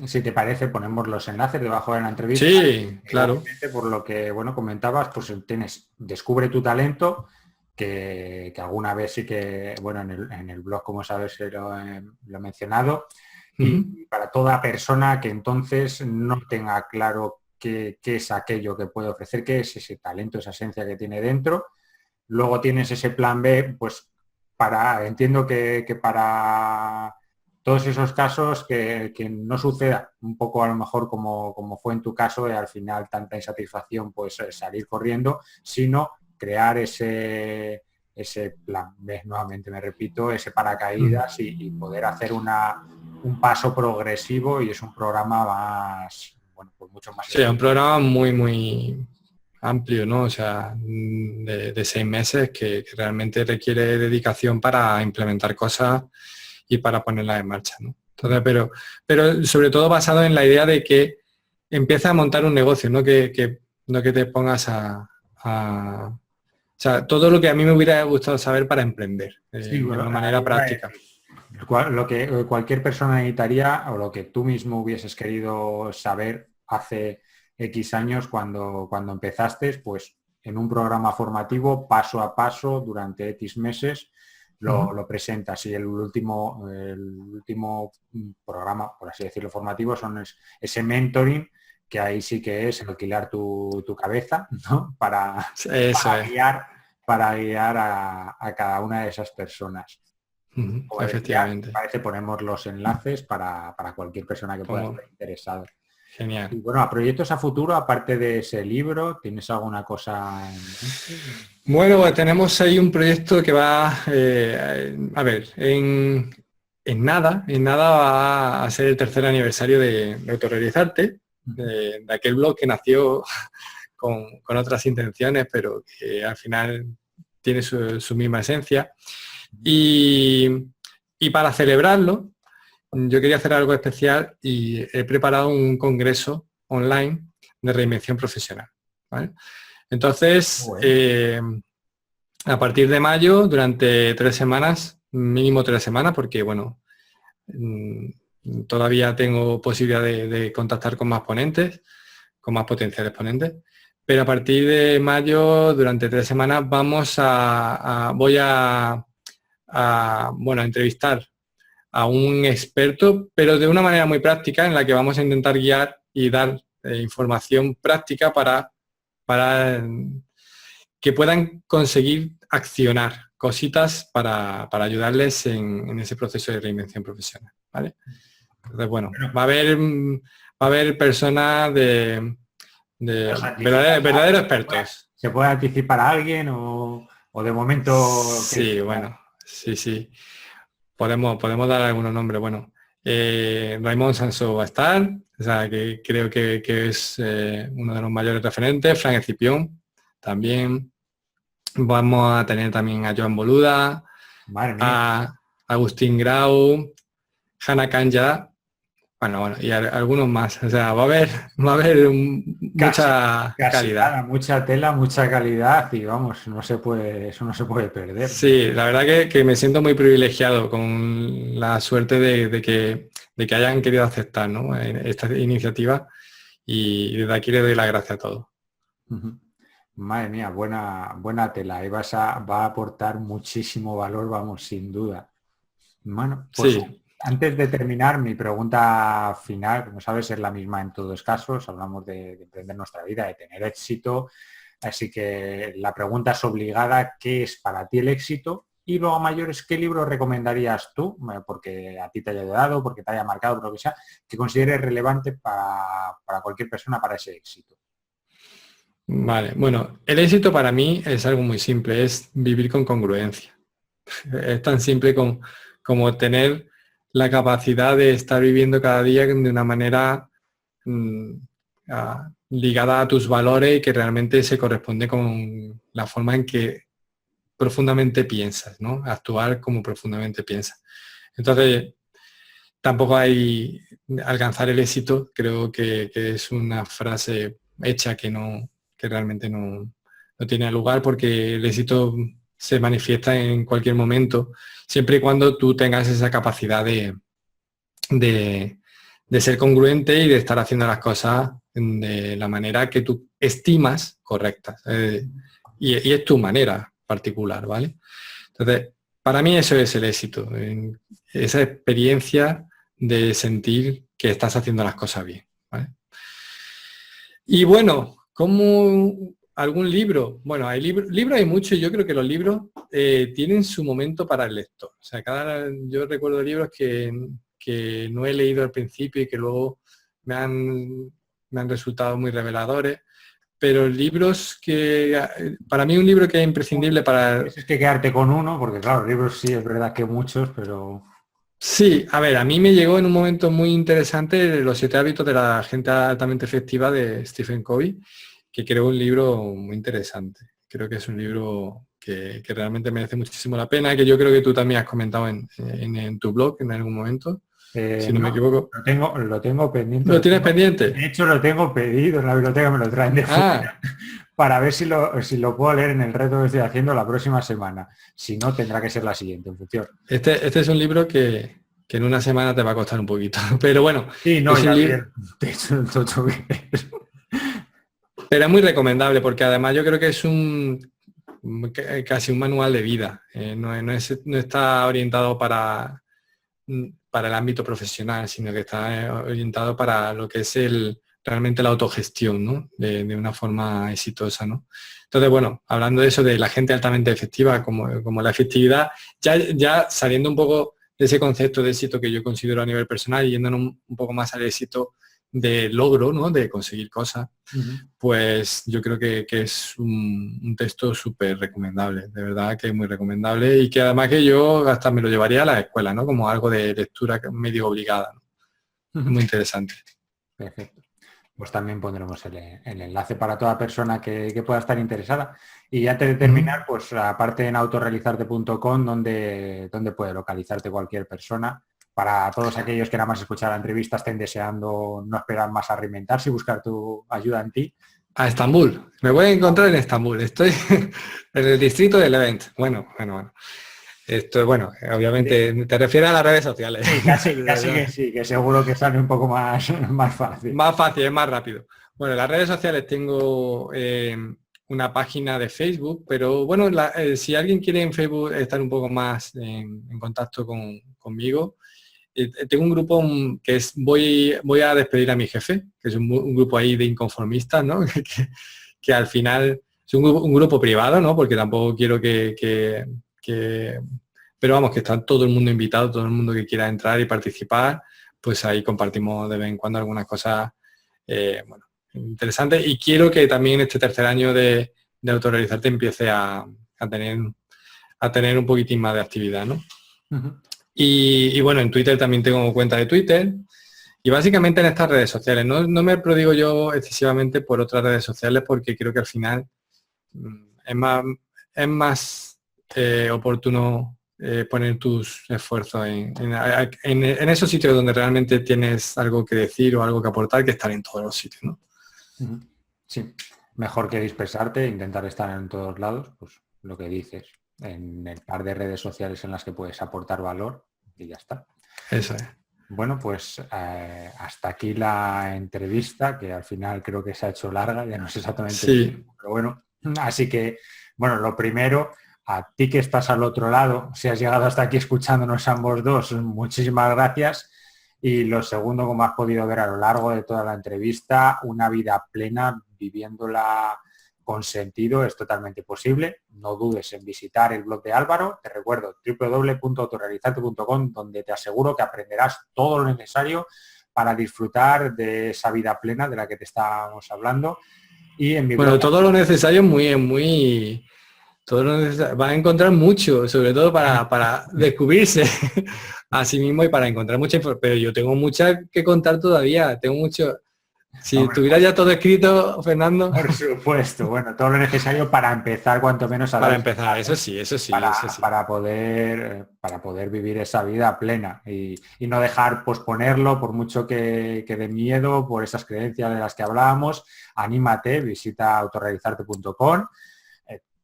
Si te parece, ponemos los enlaces debajo de la entrevista. Sí, claro. Igualmente, por lo que bueno comentabas, pues tienes Descubre tu talento, que alguna vez sí que, bueno, en el blog, como sabes, lo he mencionado. Y para toda persona que entonces no tenga claro qué es aquello que puede ofrecer, qué es ese talento, esa esencia que tiene dentro, luego tienes ese plan B, pues entiendo que para todos esos casos que no suceda un poco a lo mejor como fue en tu caso, y al final tanta insatisfacción, pues salir corriendo, sino crear ese plan B, nuevamente me repito, ese paracaídas y poder hacer un paso progresivo, y es un programa más, bueno, pues mucho más. Sí, es un programa muy, muy amplio, ¿no? O sea, de 6 meses que realmente requiere dedicación para implementar cosas y para ponerlas en marcha, ¿no? Entonces, pero sobre todo basado en la idea de que empieza a montar un negocio, no no que te pongas o sea, todo lo que a mí me hubiera gustado saber para emprender Sí, de bueno, una manera iba a práctica. decir, lo que cualquier persona necesitaría, o lo que tú mismo hubieses querido saber hace X años cuando empezaste, pues en un programa formativo, paso a paso, durante X meses, lo presentas. Y el último programa, por así decirlo, formativo, son ese mentoring, que ahí sí que es alquilar tu cabeza, ¿no? Eso es. Para guiar a cada una de esas personas. Como decía, Efectivamente. parece ponemos los enlaces para cualquier persona que pueda Como, estar interesado. Genial. Y bueno, a proyectos a futuro, aparte de ese libro, ¿tienes alguna cosa en mente? Bueno, pues tenemos ahí un proyecto que va, a ver, en nada va a ser el tercer aniversario de Autorrealizarte, de aquel blog que nació con otras intenciones, pero que al final tiene su misma esencia. Y, y para celebrarlo, yo quería hacer algo especial y he preparado un congreso online de reinvención profesional, ¿vale? Entonces, Bueno, a partir de mayo, durante 3 semanas, mínimo 3 semanas, porque bueno, todavía tengo posibilidad de contactar con más ponentes, con más potenciales ponentes, pero a partir de mayo, durante 3 semanas, voy bueno, a entrevistar a un experto, pero de una manera muy práctica en la que vamos a intentar guiar y dar información práctica para que puedan conseguir accionar cositas para ayudarles en ese proceso de reinvención profesional, ¿vale? Entonces, bueno, va a haber personas de ¿puedes anticipar verdaderos expertos. se puede anticipar a alguien o de momento? Sí, bueno, sí. Podemos dar algunos nombres. Bueno, Raymond Sansó va a estar, o sea, que creo que es uno de los mayores referentes. Frank Escipión también. Vamos a tener también a Joan Boluda, Madre mía. a Agustín Grau, Hannah Kanja, bueno, y algunos más. O sea, va a haber mucha Casi calidad. nada, mucha tela, mucha calidad y vamos, eso no se puede perder. Sí, la verdad que me siento muy privilegiado con la suerte de que hayan querido aceptar, ¿no?, esta iniciativa, y desde aquí le doy las gracias a todos. Ujú. Madre mía, buena tela. Ahí va a aportar muchísimo valor, vamos, sin duda. Bueno, pues Sí, antes de terminar, mi pregunta final, como sabes, es la misma en todos casos. Hablamos de emprender nuestra vida, de tener éxito. Así que la pregunta es obligada: ¿qué es para ti el éxito? Y luego, a mayores, ¿qué libro recomendarías tú? Porque a ti te haya ayudado, porque te haya marcado, por lo que sea, que consideres relevante para cualquier persona para ese éxito. vale. Bueno, el éxito para mí es algo muy simple, es vivir con congruencia. Es tan simple como tener la capacidad de estar viviendo cada día de una manera mm, ligada a tus valores y que realmente se corresponde con la forma en que profundamente piensas, ¿no? Actuar como profundamente piensas. Entonces, tampoco hay alcanzar el éxito, creo que es una frase hecha que realmente no tiene lugar, porque el éxito se manifiesta en cualquier momento, siempre y cuando tú tengas esa capacidad de, de ser congruente y de estar haciendo las cosas de la manera que tú estimas correctas. Y es tu manera particular, ¿vale? Entonces, para mí eso es el éxito, esa experiencia de sentir que estás haciendo las cosas bien, ¿vale? Y bueno, ¿cómo algún libro? Bueno, libros hay muchos y yo creo que los libros tienen su momento para el lector. O sea, yo recuerdo libros que no he leído al principio y que luego me han resultado muy reveladores. Pero libros para mí un libro que es imprescindible para... Es que quedarte con uno, porque claro, libros sí es verdad que muchos, pero... Sí, a ver, a mí me llegó en un momento muy interesante Los 7 hábitos de la gente altamente efectiva de Stephen Covey, que creo un libro muy interesante. Creo que es un libro que realmente merece muchísimo la pena, que yo creo que tú también has comentado en tu blog en algún momento, si no me No, equivoco. lo tengo pendiente. ¿Lo tienes pendiente? De hecho, lo tengo pedido en la biblioteca, me lo traen de Ah, fuera para ver si lo puedo leer en el reto que estoy haciendo la próxima semana. Si no, tendrá que ser la siguiente, en función. este es un libro que en una semana te va a costar un poquito, pero bueno, Sí, no, es un ya libro... bien. De hecho, el tocho que es. Pero es muy recomendable porque además yo creo que es casi un manual de vida. No está orientado para el ámbito profesional, sino que está orientado para lo que es realmente la autogestión, ¿no? De una forma exitosa, ¿no? Entonces, bueno, hablando de eso, de la gente altamente efectiva, como la efectividad, ya saliendo un poco de ese concepto de éxito que yo considero a nivel personal y yéndonos un poco más al éxito de logro, ¿no? De conseguir cosas, Ujú. pues yo creo que es un texto súper recomendable, de verdad que es muy recomendable y que además que yo hasta me lo llevaría a la escuela, ¿no? Como algo de lectura medio obligada, ¿no? Ujú. Muy interesante. Perfecto. Pues también pondremos el enlace para toda persona que pueda estar interesada. Y ya antes de terminar, Ujú. pues aparte en autorrealizarte.com, donde puede localizarte cualquier persona. Para todos aquellos que nada más escuchar la entrevista estén deseando no esperar más a reinventarse y buscar tu ayuda en ti. A Estambul. Me voy a encontrar en Estambul. Estoy en el distrito del Levant. Bueno. Esto, bueno, obviamente te refieres a las redes sociales. Sí, casi que sí, que seguro que sale un poco más, más fácil. Más fácil, es más rápido. Bueno, en las redes sociales tengo una página de Facebook, pero bueno, si alguien quiere en Facebook estar un poco más en contacto conmigo, tengo un grupo que es voy a despedir a mi jefe, que es un grupo ahí de inconformistas, ¿no? Que al final es un grupo privado, ¿no? Porque tampoco quiero que- pero vamos, que está todo el mundo invitado, todo el mundo que quiera entrar y participar, pues ahí compartimos de vez en cuando algunas cosas, bueno, interesantes. Y quiero que también este tercer año de autorrealizarte empiece a tener un poquitín más de actividad, ¿no? Ujú. Y bueno, en Twitter también tengo cuenta de Twitter. Y básicamente en estas redes sociales. No me prodigo yo excesivamente por otras redes sociales porque creo que al final es más oportuno poner tus esfuerzos en esos sitios donde realmente tienes algo que decir o algo que aportar que estar en todos los sitios, ¿no? Ujú. Sí, mejor que dispersarte, intentar estar en todos lados, pues lo que dices, en el par de redes sociales en las que puedes aportar valor y ya está. Eso es. Bueno, pues hasta aquí la entrevista, que al final creo que se ha hecho larga, ya no sé exactamente el Sí, tiempo, pero bueno, así que, bueno, lo primero, a ti que estás al otro lado, si has llegado hasta aquí escuchándonos ambos dos, muchísimas gracias. Y lo segundo, como has podido ver a lo largo de toda la entrevista, una vida plena, viviéndola con sentido, es totalmente posible. No dudes en visitar el blog de Álvaro. Te recuerdo www.autorrealizarte.com, donde te aseguro que aprenderás todo lo necesario para disfrutar de esa vida plena de la que te estábamos hablando. Y en mi bueno, blog... todo lo necesario todo lo necesario. Va a encontrar mucho, sobre todo para descubrirse a sí mismo y para encontrar mucha información. Pero yo tengo mucha que contar todavía, tengo mucho. Si Hombre, tuviera pues ya todo escrito, Fernando, por supuesto, bueno, todo lo necesario para empezar cuanto menos a dar para esos empezar, eso pasos sí, eso sí, eso sí. para poder vivir esa vida plena y no dejar posponerlo por mucho que de miedo, por esas creencias de las que hablábamos. Anímate, visita autorrealizarte.com.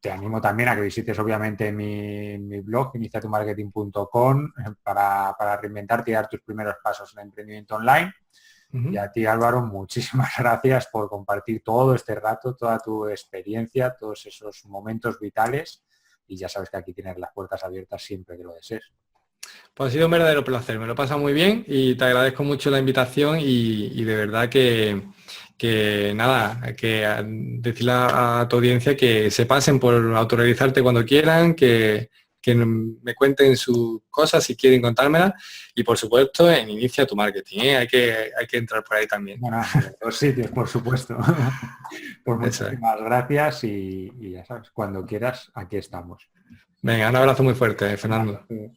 Te animo también a que visites obviamente mi blog, iniciatumarketing.com, para reinventarte y dar tus primeros pasos en emprendimiento online. Y Ujú. a ti, Álvaro, muchísimas gracias por compartir todo este rato, toda tu experiencia, todos esos momentos vitales. Y ya sabes que aquí tienes las puertas abiertas siempre que lo desees. Pues ha sido un verdadero placer, me lo he pasado muy bien y te agradezco mucho la invitación y de verdad que nada, decirle a tu audiencia que se pasen por autorrealizarte cuando quieran, que me cuenten sus cosas si quieren contármelas y por supuesto en Inicia tu Marketing, ¿eh? Hay que entrar por ahí también. Bueno, en los dos sitios, por supuesto. Pues Eso es. muchísimas gracias y ya sabes, cuando quieras, aquí estamos. Venga, un abrazo muy fuerte, Un Fernando. abrazo.